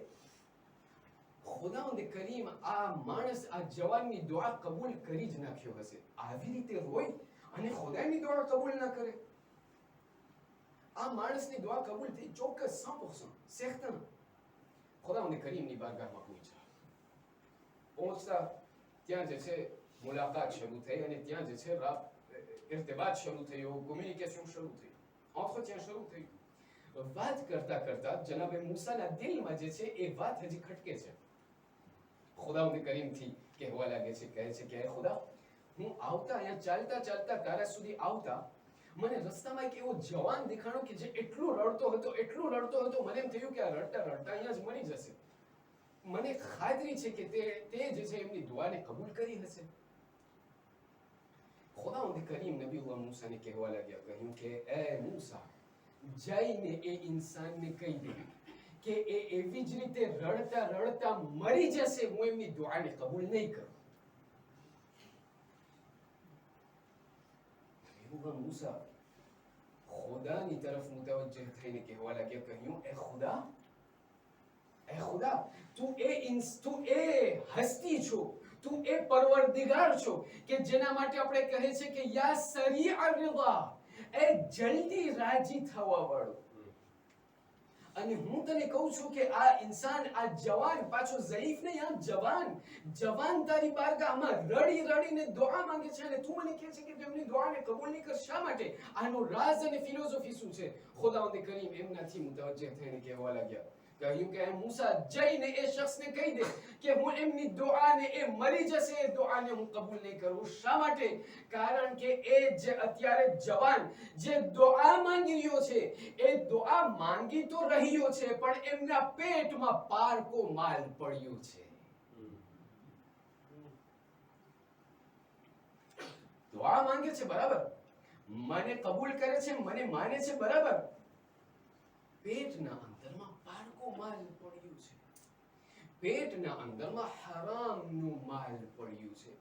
ખુદાવંદ કરીમ આ માણસ, આ જવાનની દુઆ કબૂલ કરી જ નાખ્યો હશે. આવી રીતે રોય અને ખુદાની દુઆ કબૂલ ના કરે? આ માણસની દુઆ કબૂલ થઈ ચોક્કસ 100%, સેખતા. ખુદાવંદ કરીમની બારગાહમાં પહોંચતા ત્યાં જે છે મુલાકાત શરૂ થઈ અને ત્યાં જે છે ઇર્તિબાત શરૂ થયો, કોમ્યુનિકેશન શરૂ થયું, entretien શરૂ થયું. વાત કરતા કરતા જનાબે મૂસાના દિલમાં જે છે એ વાત હજી ખટકે છે. ખુદાવંદ કરીમથી કહેવા લાગે છે, કહે છે કે ખુદા, હું આવતા અહીંયા ચાલતા ચાલતા તારા સુધી આવતા મને રસ્તામાં એક એવો જવાન દેખાણો કે જે એટલું રડતો હતો, મને એમ થયું કે આ રડતા રડતા અહીંયા જ મરી જશે. મને ખાતરી છે કે તે જે છે એમની દુઆને કબૂલ કરી હશે. ખુદાવંદ કરીમ નબીઉલ્લાહ મૂસાને કહેવા લાગ્યા, કહ્યું કે એ મૂસા, જઈને એ ઇન્સાનને કહી દે કે એ એવી જ રીતે રડતા રડતા મરી જશે, હું એમની દુઆને કબૂલ નહીં કરું. નબીઉલ્લાહ મૂસા ખુદાની તરફ મુતવજ્જહ થઈને કહેવા લાગ્યા, કહ્યું એ ખુદા, તું એ હસ્તી છો, તું એ પરવરદિગાર છો કે જેના માટે આપણે કહે છે કે યા સરીઅ રિદા, એ જલ્દી રાજી થવા વાળો. અને હું તને કહું છું કે આ ઇન્સાન, આ જવાન, પાછો ઝઈફ નહીં, આ જવાન તારી બારગાહમાં રડી રડીને દુઆ માંગે છે અને તું મને કહે છે કે તેમની દુઆને કબૂલ નહીં કર. શા માટે? આનો રાઝ અને ફિલોસોફી શું છે? ખુદાવંદ કરીમ એમનાથી મુતવજ્જહ થઈને કહેવા લાગ્યા, કહ્યું કે મૂસા, જઈને એ શખ્સને કહી દે કે હું એમની દુઆને, એ મરી જશે, એ દુઆને હું કબૂલ નહીં કરું. શા માટે? કારણ કે એ જે અત્યારે જવાન જે દુઆ માંગી રહ્યો છે, એ દુઆ માંગી તો રહ્યો છે પણ એમના પેટમાં પારકો માલ પડ્યો છે. દુઆ માંગે છે બરાબર, મને કબૂલ કરે છે, મને માને છે બરાબર, પેટના અંદરમાં પારકો માલ પડ્યું છે. પેટના અંદરમાં હરામનું માલ પડ્યું છે.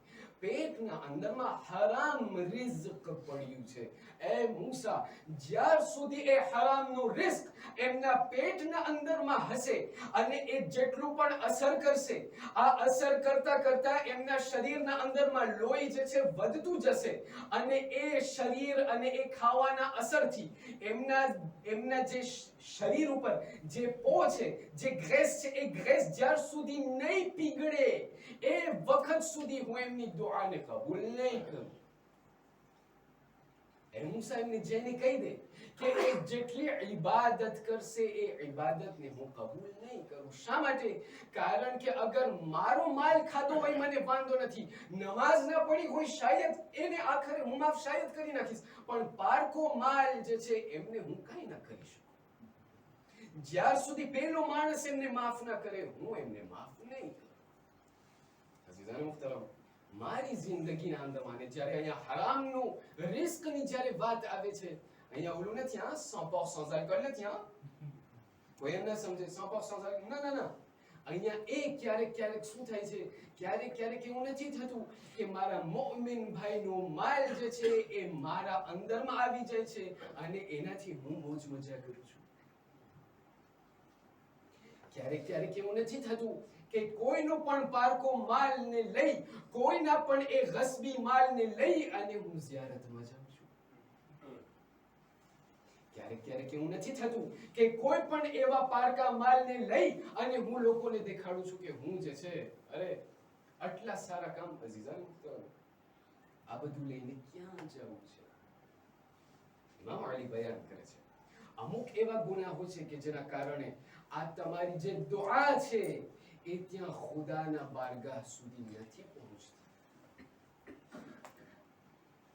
પેટના અંદરમાં હરામ રિઝ્ક પડ્યું છે. એ મૂસા, જ્યાર સુધી એ હરામનું રિઝ્ક એમના પેટના અંદરમાં હશે અને એ જેટલું પણ અસર કરશે, આ અસર કરતા કરતા એમના શરીરના અંદરમાં લોહી જે છે વધતું જશે અને એ શરીર અને એ ખાવાના અસરથી એમના જે શરીર ઉપર જે પો છે, જે ગ્રેસ છે, એ ગ્રેસ જ્યાર સુધી નહીં પીગળે એ વખત સુધી હું એમની દુઆને કબૂલ નહીં કરું. એ મૂસા એમને જઈને કહી દે કે એ જેટલી ઇબાદત કરશે એ ઇબાદતને હું કબૂલ નહીં કરું. શા માટે? કારણ કે અગર મારો માલ ખાધો હોય મને વાંધો નથી, નમાઝ ના પડી હોય શાયદ એને આખરે હું માફ શાયદ કરી નાખીશ, પણ પારકો માલ જે છે એમને હું કાંઈ ના કરી શકું. જ્યાર સુધી પેલો માણસ એમને માફ ના કરે હું એમને માફ નહીં કરું. અઝીઝાન મુહતરમ, મારી જિંદગીના અંદરમાં જ્યારે અહીંયા હરામનું રિસ્કની જ્યારે વાત આવે છે, અહીંયા ઓલું નથી, 100% આલ્કોહોલ નથી, કોઈ એમ ના સમજે 100% આલ્કોહોલ, ના ના ના. અહીંયા એ ક્યારેક શું થાય છે, ક્યારેક એવું નથી થતું કે મારા મોમિન ભાઈનો માલ જે છે એ મારા અંદરમાં આવી જાય છે અને એનાથી હું મોજ મજા કરું છું. ક્યારેક એવું નથી થતું કે કોઈનો પણ પારકો માલને લઈ, કોઈના પણ એ ગસ્બી માલને લઈ અને હું ઝિયારતમાં જાઉં છું. ક્યારેક એવું નથી થતું કે કોઈ પણ એવા પારકા માલને લઈ અને હું લોકોને દેખાડું છું કે હું જે છે અરે આટલા સારા કામ. અઝીઝાન મુહતરમ, આ બધું લઈને ક્યાં જવું છે? ઇમામ અલી બયાન કરે છે અમુક એવા ગુનાહો છે કે જેના કારણે આ તમારી જે દુઆ છે એ ત્યાં ખુદાના બારગાહ સુધી નથી પહોંચતી.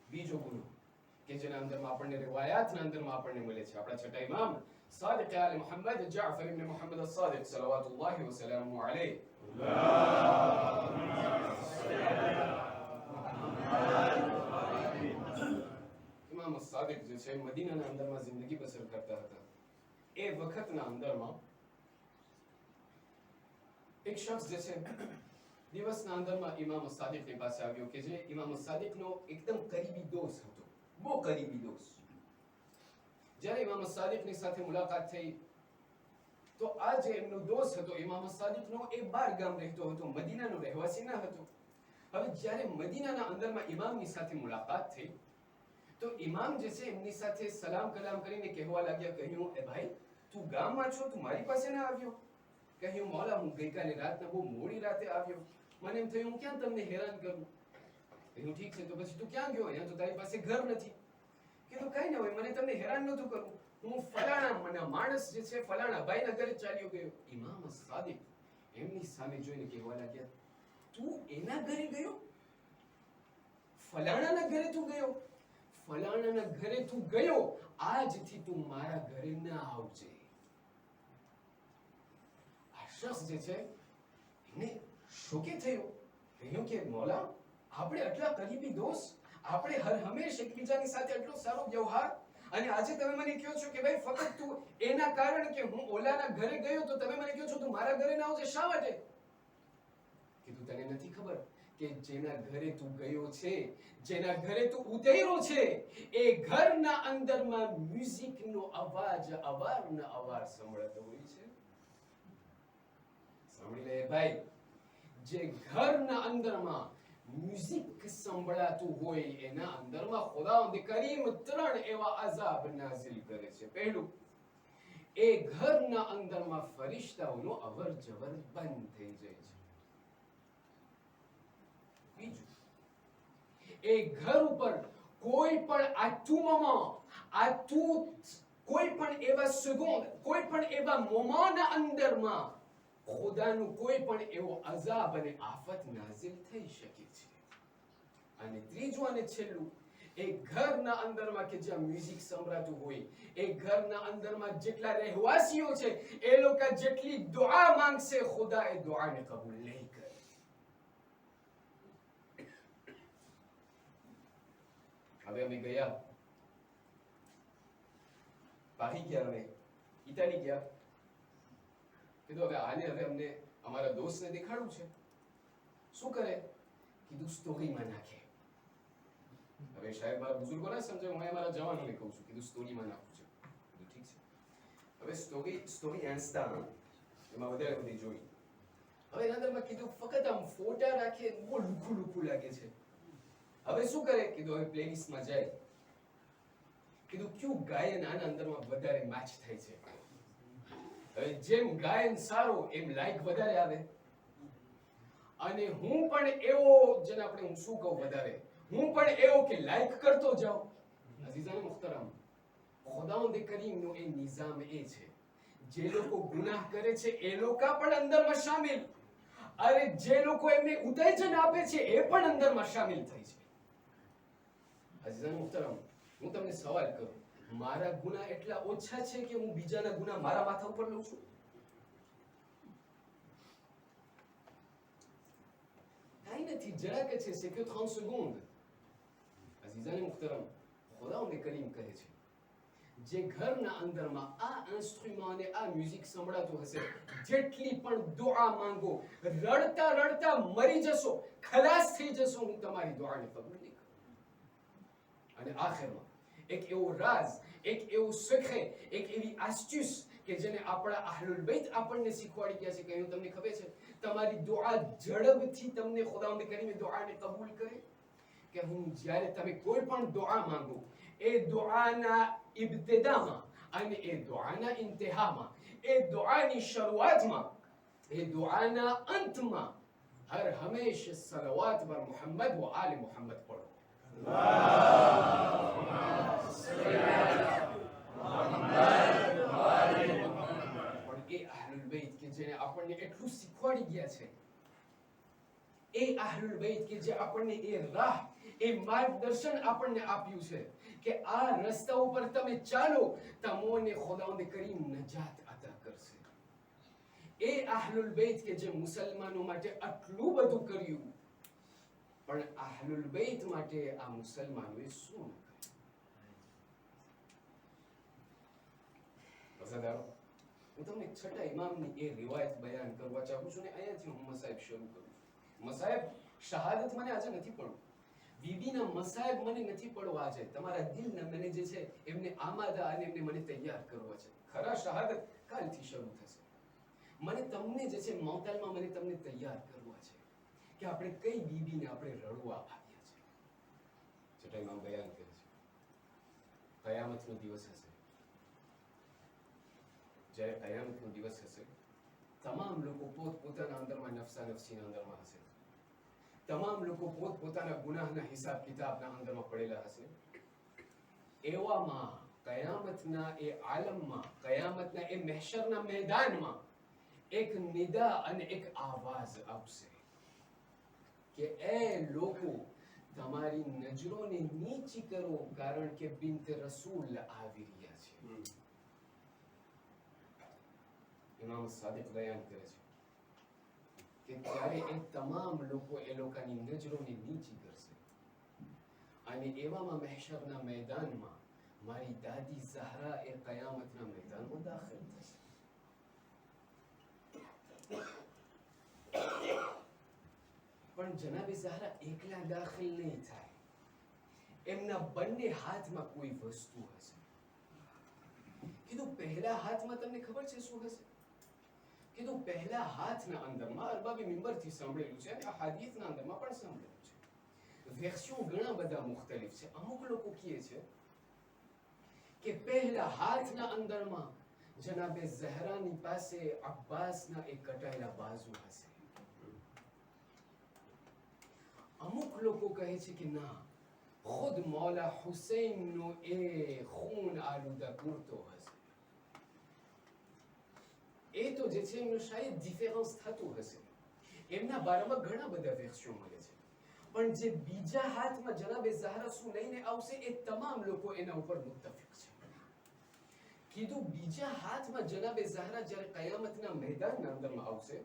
બીજો ગુનો કે જેના અંદરમાં આપણને રિવાયાતના અંદરમાં આપણને મળે છે, આપણા છઠ્ઠા ઇમામ સાદિક આલે મુહમ્મદ જાફર ઇબ્ન મુહમ્મદ as-સાદિક સલવાતુલ્લાહી વ સલામુહુ અલૈહ ઇમામ as-સાદિક જે છે મદીનાના અંદરમાં જિંદગી બસર કરતા હતા. એ વખતના અંદરમાં એક શખ્સ જે છે દિવસના અંદરમાં ઇમામ as-સાદિકની પાસે આવ્યો કે જે ઇમામ as-સાદિકનો એકદમ કરીબી દોસ્ત હતો, બહુ કરીબી દોસ્ત. જ્યારે ઇમામ as-સાદિકની સાથે મુલાકાત થઈ તો આ જે એમનો દોસ્ત હતો ઇમામ as-સાદિકનો એ બાર ગામ રહેતો હતો, મદીનાનો રહેવાસી ન હતો. હવે જ્યારે મદીનાના અંદરમાં ઇમામની સાથે મુલાકાત થઈ તો ઇમામ જે છે એમની સાથે સલામ કલામ કરીને કહેવા લાગ્યા, કહ્યું એ ભાઈ તું ગામમાં છો, તું મારી પાસે ના આવ્યો? કહ્યું મૌલા હું ગઈકાલે રાતના બહુ મોડી રાતે આવ્યો, મને એમ થયું હું ક્યાં તમને હેરાન કરું. કહ્યું ઠીક છે, તો પછી તું ક્યાં ગયો? અહીંયા તો તારી પાસે ઘર નથી. કીધું કઈ ના હોય, મને તમને હેરાન નહોતું કરવું, હું ફલાણા માણસ જે છે ફલાણા ભાઈના ઘરે ચાલ્યો ગયો. ઇમામ as-સાદિક એમની સામે જોઈને કહેવા લાગ્યા, તું એના ઘરે ગયો? ફલાણાના ઘરે તું ગયો? ફલાણાના ઘરે તું ગયો, આજથી તું મારા ઘરે ના આવજે. આ શખ્સ જે છે એને શોકે થયો. કહ્યું કે મૌલા આપણે આટલા કરીબી દોસ્ત, આપણે હર હંમેશ એકબીજાની સાથે આટલો સારો વ્યવહાર, અને આજે તમે મને કહો છો કે ભાઈ ફક્ત તું એના કારણ કે હું ઓલાના ઘરે ગયો તો તમે મને કહો છો તું મારા ઘરે ના આવજે, શા માટે? કીધું તને નથી ખબર કે જેના ઘરે તું ગયો છે, જેના ઘરે તું ઉતર્યો છે, એ ઘરના અંદરમાં મ્યુઝિકનો અવાજ અવારના અવાર સંભળાતો હોય છે. સાંભળી લે ભાઈ, જે ઘરના અંદરમાં મ્યુઝિક સંભળાતું હોય એના અંદરમાં ખુદાવંદ કરીમ ત્રણ એવા અઝાબ નાઝિલ કરે છે. પહેલું, એ ઘરના અંદરમાં ફરિશ્તાઓનો અવર જવર બંધ થઈ જાય છે. બીજું, એ ઘર ઉપર કોઈ પણ એવા સુગંધ, કોઈ પણ એવા મોમાના અંદરમાં ખુદાનું કોઈ પણ એવો અઝાબ અને આફત નાઝિલ થઈ શકે છે. અને ત્રીજું અને છેલ્લું, એ ઘરના અંદરમાં કે જ્યાં મ્યુઝિક સંભળાતું હોય, એ ઘરના અંદરમાં જેટલા રહેવાસીઓ છે એ લોકો જેટલી દુઆ માંગશે ખુદા એ દુઆને કબૂલ નહીં કરે. હવે અમે ગયા, પાહી ગયા, અમે ઇટાલી ગયા. કીધું હવે આને હવે અમને અમારા દોસ્તને દેખાડવું છે. શું કરે? કીધું સ્ટોરીમાં નાખે. હવે શાયદ મારા બુઝુર્ગો ના સમજે, હું મારા જવાનોને કહું છું, કીધું સ્ટોરીમાં નાખવું છે. કીધું ઠીક છે. હવે સ્ટોરી એન્સ્ટા એમાં વધારે બધી જોઈ. હવે એના અંદરમાં કીધું ફક્ત આમ ફોટા રાખે, બહુ લુખું લાગે છે. હવે શું કરે? કીધું હવે પ્લેલિસ્ટમાં જાય. કીધું ક્યું ગાયન આના અંદરમાં વધારે મેચ થાય છે. હવે જેમ ગાયન સારો એમ લાઈક વધારે આવે, અને હું પણ એવો, જેને આપણે હું શું કહું વધારે, હું પણ એવો કે લાઈક કરતો જાઉં. અઝીઝાન મુહતરમ, ખુદાવંદ કરીમનો એ નિઝામ એ છે, જે લોકો ગુનાહ કરે છે એ લોકો પણ અંદરમાં શામિલ, અરે જે લોકો એમને ઉત્તેજન આપે છે એ પણ અંદરમાં શામિલ થાય છે. અઝીઝાન મુહતરમ, હું તમને સવાલ કરું, મારા ગુનાહ એટલા ઓછા છે કે હું બીજાના ગુનાહ મારા માથા ઉપર લઉં છું? કાંઈ નથી, જરાક જ છે, c'est que 30 secondes. અઝીઝાને મુહતરમ, ખુદાવંદ કરીમ કહે છે જે ઘરના અંદરમાં આ ઇન્સ્ટ્રુમેન્ટ અને આ મ્યુઝિક સંભળાતું હશે, જેટલી પણ દુઆ માંગો, રડતા રડતા મરી જશો, ખલાસ થઈ જશો, હું તમારી દુઆને કબૂલ નહીં કરું. અને આખિરમાં એક એવો રાઝ, એક એવું સખે, એક એવી આસ્ટ્યુસ કે જેને આપણા અહલુલ બેત આપણને શીખવાડી ગયા છે, કે હું તમને ખબર છે તમારી દુઆ ઝડપથી તમને ખુદાવંદ કરીમે દુઆને કબૂલ કરે કે હું જ્યારે તમે કોઈ પણ દુઆ માંગો, એ દુઆના ઇબ્તિદામાં અને એ દુઆના ઇન્તિહામાં, એ દુઆની શરૂઆતમાં, એ દુઆના અંતમાં હર હંમેશ સલવાત બર મુહમ્મદ વ આલ મુહમ્મદ પઢો. પણ એ અહલુલ બેત કે જેને આપણને એટલું શીખવાડી ગયા છે, એ અહલુલ બેત કે જે આપણને એ રાહ, એ માર્ગદર્શન આપણને આપ્યું છે કે આ રસ્તા ઉપર તમે ચાલો, તમોને ખુદાવંદ કરીમ નજાત અતા કરશે. એ અહલુલ બેત કે જે મુસલમાનો માટે આટલું બધું કર્યું, પણ અહલુલ બેત માટે આ મુસલમાનોએ શું કર્યું? હું તમને છઠ્ઠા ઇમામની એ રિવાયત બયાન કરવા ચાહું છું, ને અહીંયાથી હું મસાઈબ શરૂ કરું છું. મસાઈબ શહાદત મને આજે નથી પડવું, બીબીના મસાઈબ મને નથી પડવા આજે. તમારા દિલના મને જે છે એમને આમાદા અને એમને મને તૈયાર કરવા છે. ખરા શહાદત કાલથી શરૂ થશે. મને તમને જે છે મોતાલમાં મને તમને તૈયાર કરવા છે કે આપણે કઈ બીબીને આપણે રડવા આવ્યા છે. છઠ્ઠા ઇમામ બયાન કરે છે, કયામતનો દિવસ હશે, જ્યારે કયામતનો દિવસ હશે, તમામ લોકો પોતપોતાના અંદરમાં નફસા નફસીના અંદરમાં હશે, તમામ લોકો પોતપોતાના ગુનાહના હિસાબ કિતાબના અંદરમાં પડેલા હશે. એવામાં કયામતના એ આલમમાં, કયામતના એ મહેશરના મેદાનમાં એક નિદા અને એક આવાજ આવશે કે એ લોકો, તમારી નજરોને નીચી કરો, કારણ કે બિન્ત રસૂલ આવી રહ્યા છે. ઇમામ સાદિક બયાન કરે છે કે ત્યારે એ તમામ લોકો એ લોકોની નજરોને નીચી કરશે, અને એવામાં મહેશરના મેદાનમાં મારી દાદી ઝહરા એ કયામતના મેદાનમાં દાખલ થશે. પણ જનાબે ઝહરા એકલા દાખલ નહીં થાય, એમના બંને હાથમાં કોઈ વસ્તુ હશે. કીધું પહેલા હાથમાં તમને ખબર છે શું હશે? કીધું પહેલા હાથના અંદરમાં, અરબાબે મિંબરથી સાંભળેલું છે અને આ હાદીસના અંદરમાં પણ સાંભળેલું છે. વેર્સ્યો ઘણા બધા મુખ્તલિફ છે. અમુક લોકો કહે છે કે પહેલા હાથના અંદરમાં જનાબે ઝહરાની પાસે અબ્બાસના એક કટાયેલા બાજુ હશે. અમુક લોકો કહે છે કે ના, ખુદ મૌલા હુસૈનનો એ ખૂન આલુદા કુર્તો હશે. એ તો જે છે એમનું શાયદ ડિફરન્સ થતું હશે. એમના બારામાં ઘણા બધા વેર્સ્યો મળે છે, પણ જે બીજા હાથમાં જનાબે ઝહરા શું લઈને આવશે એ તમામ લોકો એના ઉપર મુત્તફિક છે. કીધું બીજા હાથમાં જનાબે ઝહરા જ્યારે કયામતના મેદાનના અંદરમાં આવશે,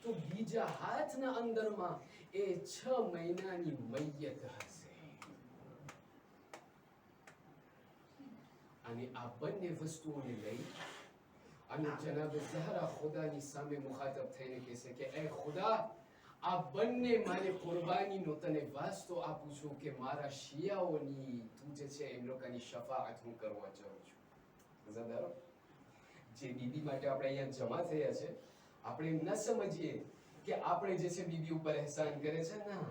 તો બીજા હાથના અંદરમાં એ 6 મહિનાની મૈયત હશે. અને આ બંને વસ્તુઓને લઈ અને જનાબે ઝહરા ખુદાની સામે મુખાતબ થઈને કહેશે કે એ ખુદા, આ બંને મારી કુરબાનીનો તને વાસ્તો આપું છું કે મારા શિયાઓની તું જે છે એમ લોકોની શફાઅત હું કરવા ચાહું છું. મજાદારો, જે બીબી માટે આપણે અહીંયા જમા થયા છે, આપણે ન સમજીએ કે આપણે જે છે બીબી ઉપર એહસાન કરે છે. ના,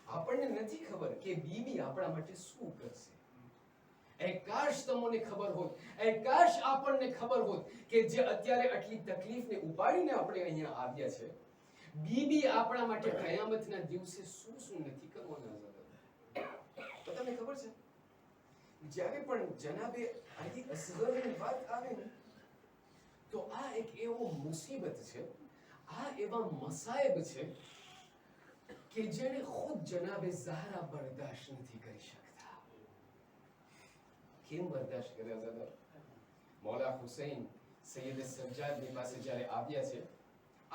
આપણને નથી ખબર કે બીબી આપણા માટે શું કરશે. એ કાશ તમને ખબર હોત, એ કાશ આપણને ખબર હોત કે જે અત્યારે આટલી તકલીફને ઉપાડીને આપણે અહીંયા આવ્યા છે, બીબી આપણા માટે કયામતના દિવસે શું શું નથી કરવાના. તો તમને ખબર છે, જ્યારે પણ જનાબે આલી અસગરની વાત આવે ને, તો આ એક એવો મુસીબત છે, આ એવા મસાયબ છે કે જેને ખુદ જનાબે ઝહરા બરદાશ્ત નથી કરી શકતા. કેમ બરદાશ્ત કરે અઝાદારો? મૌલા હુસૈન સૈયદ સજ્જાદની પાસે જ્યારે આવ્યા છે,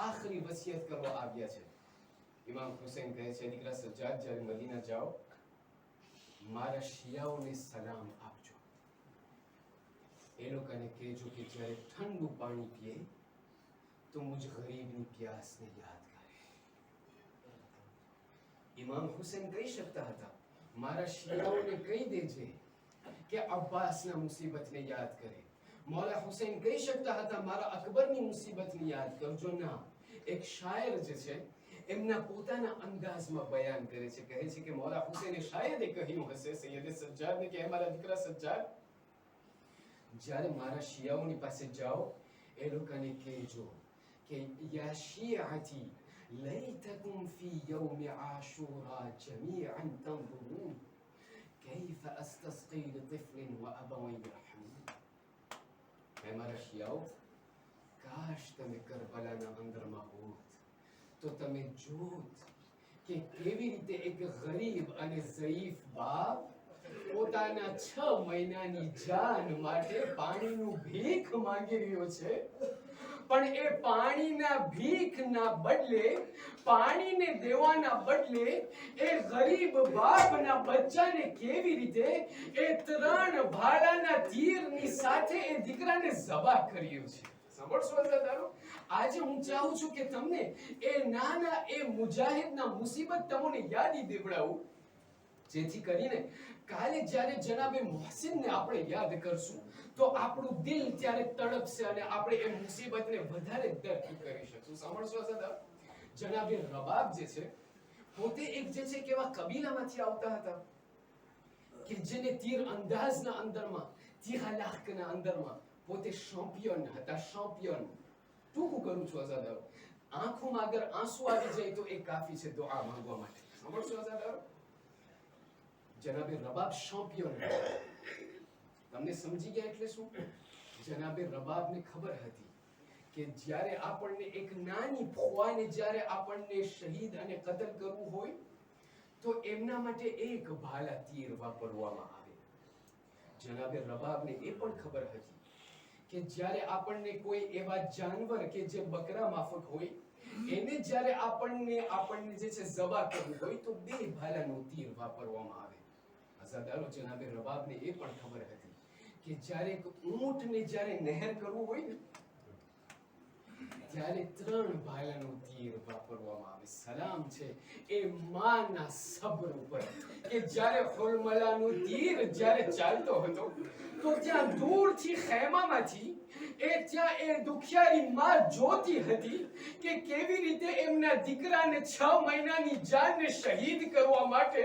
આખરી વસિયત કરવા આવ્યા છે. ઇમામ હુસૈન કહે છે, દીકરા સજ્જાદ, જ્યારે મદીના જાઓ, મારા શિયાઓને સલામ આપજો. એ લોકોને કહેજો કે જ્યારે ઠંડુ પાણી પીએ તો મુજ ગરીબની પ્યાસને યાદ કરે. ઇમામ હુસૈન કહી શકતા હતા, મારા શિયાઓને કહી દેજે કે અબ્બાસના મુસીબતને યાદ કરે. મૌલા હુસૈન કહી શકતા હતા, મારા અકબરની મુસીબતને યાદ કરજો. ના, એક શાયર જે છે એમના પોતાના અંદાજમાં બયાન કરે છે. કહે છે કે મૌલા હુસૈને શાયદે કહ્યું હશે સૈયદ સજ્જાદને કે મારા દીકરા સજ્જાદ, જ્યારે મારા શિયાઓની પાસે જાઓ, એ લોકોને કહેજો કે યા શિયાતી લૈતકુમ ફી યૌમ આશુરા જમીઅન તંظرون كيف استسقي لطفل وابوي يرحمون. હે મારા શિયાઓ, કાશ તમે કરબલાના અંદરમાં હોત તો તમે જોત કે કેવી રીતે એક ગરીબ અને ઝઈફ બાપ પોતાના 6 મહિનાની જાન માટે પાણીનું ભીખ માંગી રહ્યો છે, પણ એ પાણીના ભીખના બદલે, પાણીને દેવાના બદલે એ ગરીબ બાપના બચ્ચાને કેવી રીતે એ 3 ભાલાના તીરની સાથે એ દીકરાને ઝબા કર્યો છે. સાંભળશો અઝાદારો, આજે હું ચાહું છું કે તમને એ નાના એ મુજાહિદના મુસીબત તમને યાદી દેવડાવું, જેથી કરીને કાલે જ્યારે જનાબે મોહસિનને આપણે યાદ કરશું તો આપણું દિલ ત્યારે તડપશે અને આપણે એ મુસીબતને વધારે દર્દ કરી શકશું. સાંભળશો અઝાદારો, જનાબે રબાબ જે છે પોતે એક જે છે કેવા કબીલામાંથી આવતા હતા કે જેને તીર અંદાજના અંદરમાં, તીહાલાખના અંદરમાં પોતે શેમ્પિયન હતા. શેમ્પિયન. ટૂંકું કરું છું અઝાદારો, આંખોમાં અગર આંસુ આવી જાય તો એ કાફી છે દુઆ માંગવા માટે. સાંભળશો અઝાદારો, જનાબે રબાબ શેમ્પિયન. તમને સમજી ગયા એટલે શું? જનાબે રબાબને ખબર હતી કે જ્યારે આપણને એક નાની ફોવાને જ્યારે આપણને શહીદ અને કતલ કરવું હોય તો એમના માટે એક ભાલા તીર વાપરવામાં આવે. જનાબે રબાબને એ પણ ખબર હતી કે જ્યારે આપણને કોઈ એવા જાનવર કે જે બકરા માફક હોય એને જ્યારે આપણને જે છે ઝબા કરવું હોય તો 2 ભાલાનું તીર વાપરવામાં આવે. અઝાદારો, જનાબે રબાબને એ પણ ખબર હતી કે જ્યારે એક ઊંટને જ્યારે નહેર કરવું હોય ને ત્યારે 3 ભાલાનું તીર વાપરવામાં આવે. સલામ છે એ માના સબ્ર ઉપર કે જ્યારે હુલમલાનું તીર જ્યારે ચાલતો હતો તો ત્યાં દૂરથી ખેમામાંથી ત્યાં એ દુખિયારી માં જોતી હતી કે કેવી રીતે એમના દીકરાને 6 મહિનાની જાનને શહીદ કરવા માટે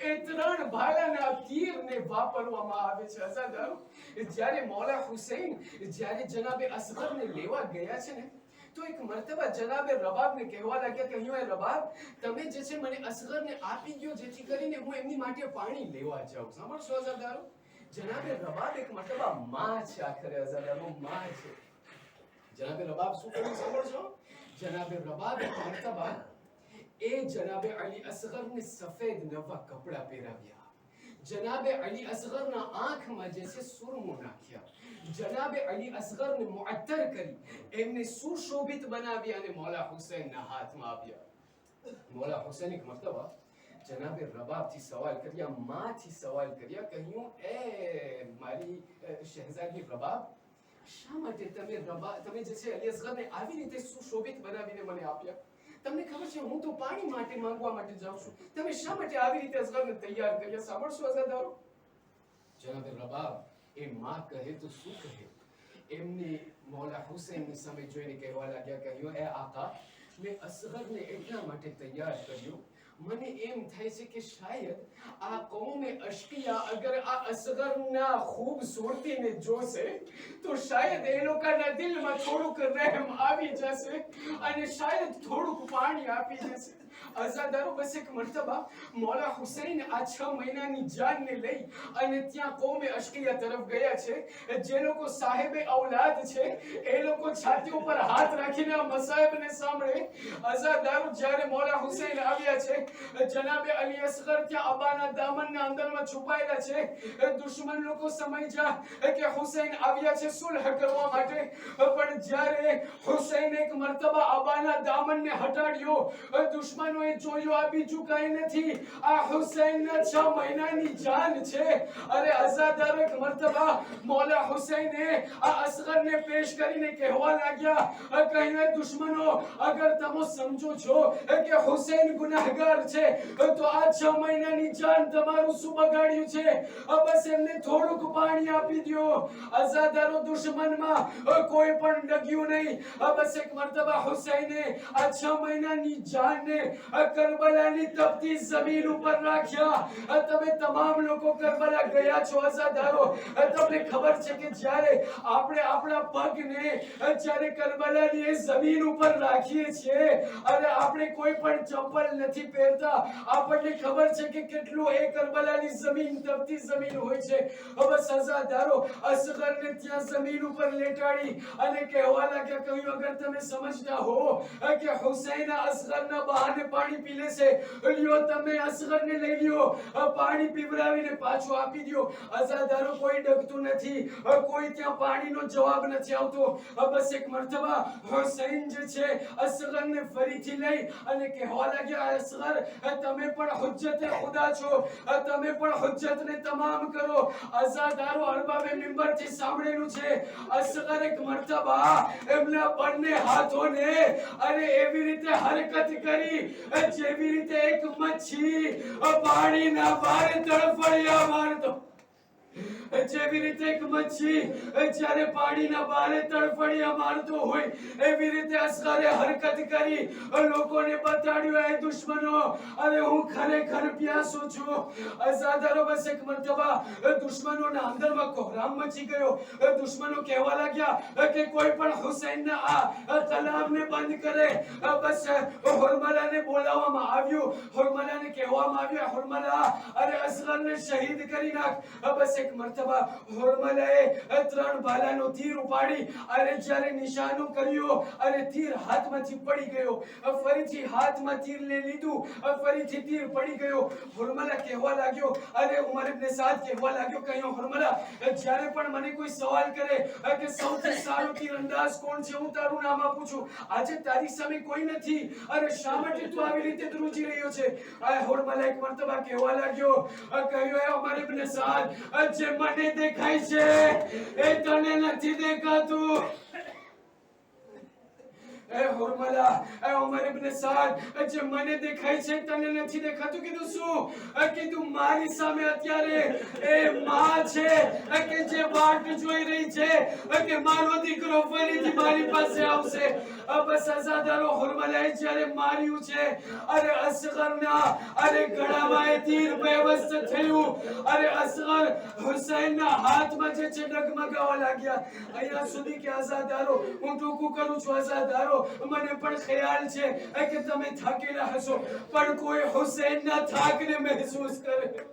એ 3 ભાલાના તીરને વાપરવામાં આવે છે. અઝાદારો, જ્યારે મૌલા હુસૈન જ્યારે જનાબે અસગરને લેવા ગયા છે ને તો એક મર્તબા જનાબે રબાબને કહેવા લાગ્યા કે અહીંયા રબાબ, તમે જે છે મને અસગરને આપી ગયો જેથી કરીને હું એમની માટે પાણી લેવા જાઉં. સાંભળશો અઝાદારો, જનાબે રબાબ એક મર્તબા માં છે. આખરે અઝાદારો માં છે. જનાબે રબાબ શું કર્યું સાંભળશો? જનાબે રબાબ એક મર્તબા એ જનાબે અલી અસગરને સફેદ નવા કપડા પહેરાવ્યા. જનાબે અલી અસગરના આંખમાં જે છે સુરમો નાખ્યા. જનાબે અલી અસગરને મુઅત્તર કરી એમને સુશોભિત બનાવ્યા અને મૌલા હુસૈનના હાથમાં આપ્યા. મૌલા હુસૈન એક મર્તબા જનાબે રબાબથી સવાલ કર્યા, માથી સવાલ કર્યા, કહ્યું એ મારી શહેઝાદી રબાબ, શા માટે તમે જે છે અલી અસગરને આવી રીતે સુશોભિત બનાવીને મને આપ્યા? તમને ખબર છે હું તો પાણી માટે માંગવા માટે જાઉં છું, તમે શા માટે આવી રીતે અસગરને તૈયાર કર્યા? સાંભળશો અઝાદારો, જનાબે રબાબ એ માં કહે તો શું કહે, એમને મૌલા હુસૈનની સામે જોઈને કહેવા લાગ્યા, કહ્યું એ આકા, મેં અસગરને એટલા માટે તૈયાર કર્યો, મને એમ થાય છે કે શાયદ આ કૌમે અશ્કિયા અગર આ અસગરના ખૂબસૂરતીને જોશે તો શાયદ એ લોકોના દિલમાં થોડુંક રહેમ આવી જશે અને શાયદ થોડુંક પાણી આપી જશે. અઝાદારો, બસ એક મર્તબા મૌલા હુસૈન આ 6 મહિનાની જાનને લઈ અને ત્યાં કૌમે અશ્કિયા તરફ ગયા છે. જે લોકો સાહેબે ઔલાદ છે એ લોકો છાતી ઉપર હાથ રાખીને આ મસાહેબને સાંભળે. અઝાદારો, જ્યારે મૌલા હુસૈન આવ્યા છે જનાબે અલી અસગર ત્યાં અબાના દામનના અંદરમાં છુપાયેલા છે. દુશ્મન લોકો સમજ્યા કે હુસૈન આવ્યા છે સુલહ કરવા માટે, પણ જ્યારે હુસૈન એક મર્તબા અબાના દામનને હટાડ્યો, દુશ્મનોએ જોયું આ બીજું કઈ નથી, આ હુસૈનના 6 મહિનાની જાન છે. અરે અઝાદારો એક મર્તબા મૌલા હુસૈને આ અસગરને પેશ કરીને કહેવા લાગ્યા, કહીને દુશ્મનો અગર તમે સમજો છો કે હુસૈન ગુનાહગાર છે તો આ 6 મહિનાની જાન તમારું શું બગાડ્યું છે, બસ એમને થોડુંક પાણી આપી દો. અઝાદારો દુશ્મનમાં કોઈ પણ ડગ્યું નહીં. બસ એક મર્તબા હુસૈને આ 6 મહિનાની જાનને કરબલાની તપતી જમીન ઉપર રાખ્યા. તમે તમામ લોકો કરબલા ગયા છો અઝાદારો, તમને ખબર છે કે જ્યારે આપણે આપણા પગને જ્યારે કરબલાની એ જમીન ઉપર રાખીએ છીએ, અને આપણે કોઈ પણ ચંપલ નથી પહેરતા, આપણને ખબર છે કે કેટલું એ કરબલાની જમીન તપતી જમીન હોય છે. હવે અઝાદારો અસગરને ત્યાં જમીન ઉપર લેટાડી અને કહેવા લાગ્યા, કહ્યું અગર તમે સમજતા હો કે હુસૈન અસગરના બહાને પાણી પી લેશે, લ્યો તમે અસગરને લઈ લ્યો, પાણી પીવડાવીને પાછો આપી દો. અઝાદારો કોઈ ડગતું નથી, કોઈ ત્યાં પાણીનો જવાબ નથી આવતો. બસ એક મર્તબા હુસૈન જે છે અસગરને ફરીથી લઈ અને કહેવા લાગ્યા, અસગર તમે પણ હુજ્જતે ખુદા છો, તમે પણ હુજ્જતને તમામ કરો. અઝાદારો અરબાબે મિંબરથી સાંભળેલું છે, અસગર એક મર્તબા એમના બંને હાથોને અને એવી રીતે હરકત કરી જેવી રીતે એક મચ્છી પાણીના બારે તડફડિયા મારતો, જેવી રીતે એક મચ્છી જ્યારે પાણીના બારે તડફડિયા મારતો હોય એવી રીતે અસગરે હરકત કરી લોકોને બતાડ્યું, એ દુશ્મનો અરે હું ખરેખર પ્યાસો છું. અઝાદારો બસ એક મર્તબા દુશ્મનોના અંદરમાં કોહરામ મચી ગયો. દુશ્મનો કહેવા લાગ્યા કે કોઈ પણ હુસૈનના આ તલાબને બંધ કરે. બસ હુરમલાને બોલાવવામાં આવ્યું, હુરમલાને કહેવામાં આવ્યું, હુરમલા અરે અસગરને શહીદ કરી નાખ. બસ એક મર્તબા હુરમલાએ 3 ભાલાનો તીર ઉપાડી અને જ્યારે નિશાનો કર્યો અને તીર હાથમાંથી પડી ગયો, ફરીથી હાથમાં તીર લઈ લીધું, ફરીથી તીર પડી ગયો. હુરમલા કહેવા લાગ્યો, અરે ઉમર ઇબ્ન સાદ કહેવા લાગ્યો, કહ્યું હુરમલા જ્યારે પણ મને કોઈ સવાલ કરે કે સૌથી સારો તીરંદાજ કોણ છે, હું તારું નામ આપું છું. આજે તારી સામે કોઈ નથી, અરે શા માટે તું આવી રીતે ધ્રુજી રહ્યો છે? હુરમલા એક મર્તબા કહેવા લાગ્યો, કહ્યું એ ઉમર ઇબ્ન સાદ જે મને દેખાય છે એ તને નથી દેખાતું. એ હુરમલા, એ ઉમર ઇબ્ન સાદ જે મને દેખાય છે તને નથી દેખાતું. કીધું શું? કીધું મારી સામે અત્યારે એ માં છે કે જે વાટ જોઈ રહી છે કે મારો દીકરો ફરીથી મારી પાસે આવશે. બસ અઝાદારો હુરમલાએ જ્યારે માર્યું છે, અરે અસગરના અરે ગળામાં એ તીર બેવસ્ત થયું, અરે અસગર હુસૈનના હાથમાં જે છે ડગમગાવા લાગ્યા. અહીંયા સુધી કે અઝાદારો હું ટૂંકું કરું છું, અઝાદારો મને પણ ખ્યાલ છે કે તમે થાકેલા હશો, પણ કોઈ હુસૈનના થાકને મહેસૂસ કરે,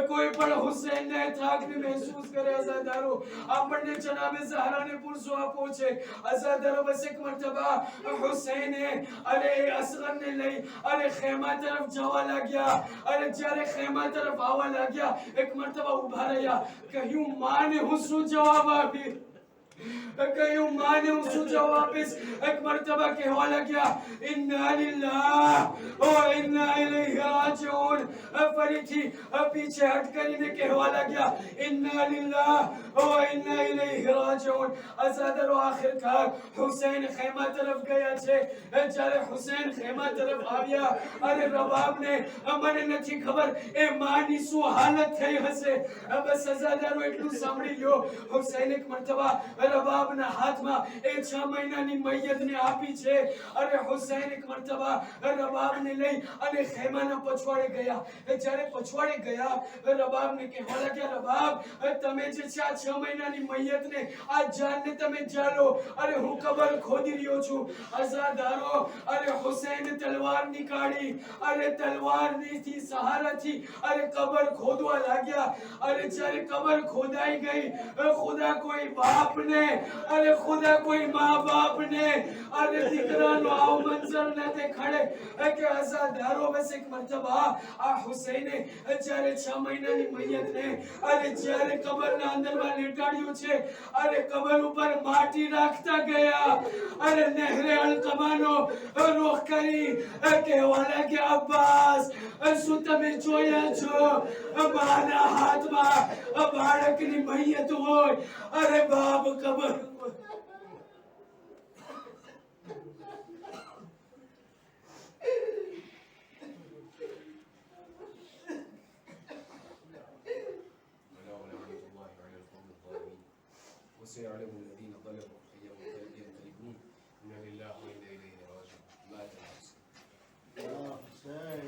કોઈ પણ હુસૈનના થાકને મહેસૂસ કરે. અઝાદારો આપણને જનાબે ઝહરાને પુરસો આપો છે. અઝાદારો બસ એક મર્તબા હુસૈને અરે અસગરને લઈ અને ખેમા તરફ જવા લાગ્યા. અને જ્યારે ખેમા તરફ આવવા લાગ્યા એક મર્તબા ઊભા રહ્યા. કહ્યું માને હું શું જવાબ આપી, કહ્યું માને હું શું જવાબ આપીશ? એક મર્તબા કહેવા લાગ્યા, ઇન્ના લિલ્લાહ વ ઇન્ના ઇલૈહિ રાજીઉન. ફરીથી પીછે હટ કરીને કહેવા લાગ્યા, ઇન્ના લિલ્લાહ વ ઇન્ના ઇલૈહિ રાજીઉન. અઝાદારો આખિરકાર હુસૈન ખેમા તરફ ગયા છે. જ્યારે હુસૈન ખેમા તરફ આવ્યા અને રબાબને મને નથી ખબર એ માની શું હાલત થઈ હશે. બસ અઝાદારો એટલું સાંભળી લ્યો, હુસૈન એક મર્તબા રબાબના હાથમાં એ 6 મહિનાની મૈયતને આપી છે. અને હુસૈન એક મર્તબા રબાબને લઈ અને ખેમાના પછવાડે ગયા. જ્યારે પછવાડે ગયા, રબાબને કહેવા લાગ્યા, રબાબ તમે જે છે આ 6 મહિનાની મૈયતને, આ જાનને તમે જાળો. અરે હું કબર ખોદી રહ્યો છું. અઝાદારો અરે હુસૈન તલવાર નીકાળી, અરે તલવારની સહારાથી અરે કબર ખોદવા લાગ્યા. અરે જ્યારે કબર ખોદાઈ ગઈ, ખુદા કોઈ બાપ ને, અરે ખુદા કોઈ મા બાપ ને અરે દીકરાનો આવો મંજર ન દેખાડે કે અઝાદારો. બસ એક મરતબા આ હુસૈને જ્યારે 6 મહિનાની મૈયતને અરે જ્યારે કબરના અંદરમાં લેટાડ્યું છે, અરે કબર ઉપર માટી રાખતા ગયા. અરે નહેરે અલકમાનો રૂખ કરી કહેવા લાગ્યા, અબ્બાસ શું તમે જોયા છો મારા હાથમાં બાળકની મૈયત હોય? અરે બાપ કબર وسيعلم الذين ظلموا أي منقلب ينقلبون إنا لله وإنا إليه راجعون. مات النفس. يا حسين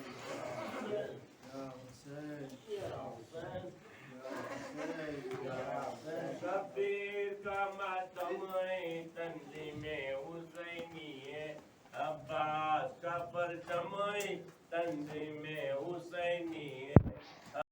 يا حسين يا حسين يا حسين शब्बीर का मातम तंजीम हुसैनी है, अब्बास का परचम तंजीम हुसैनी है.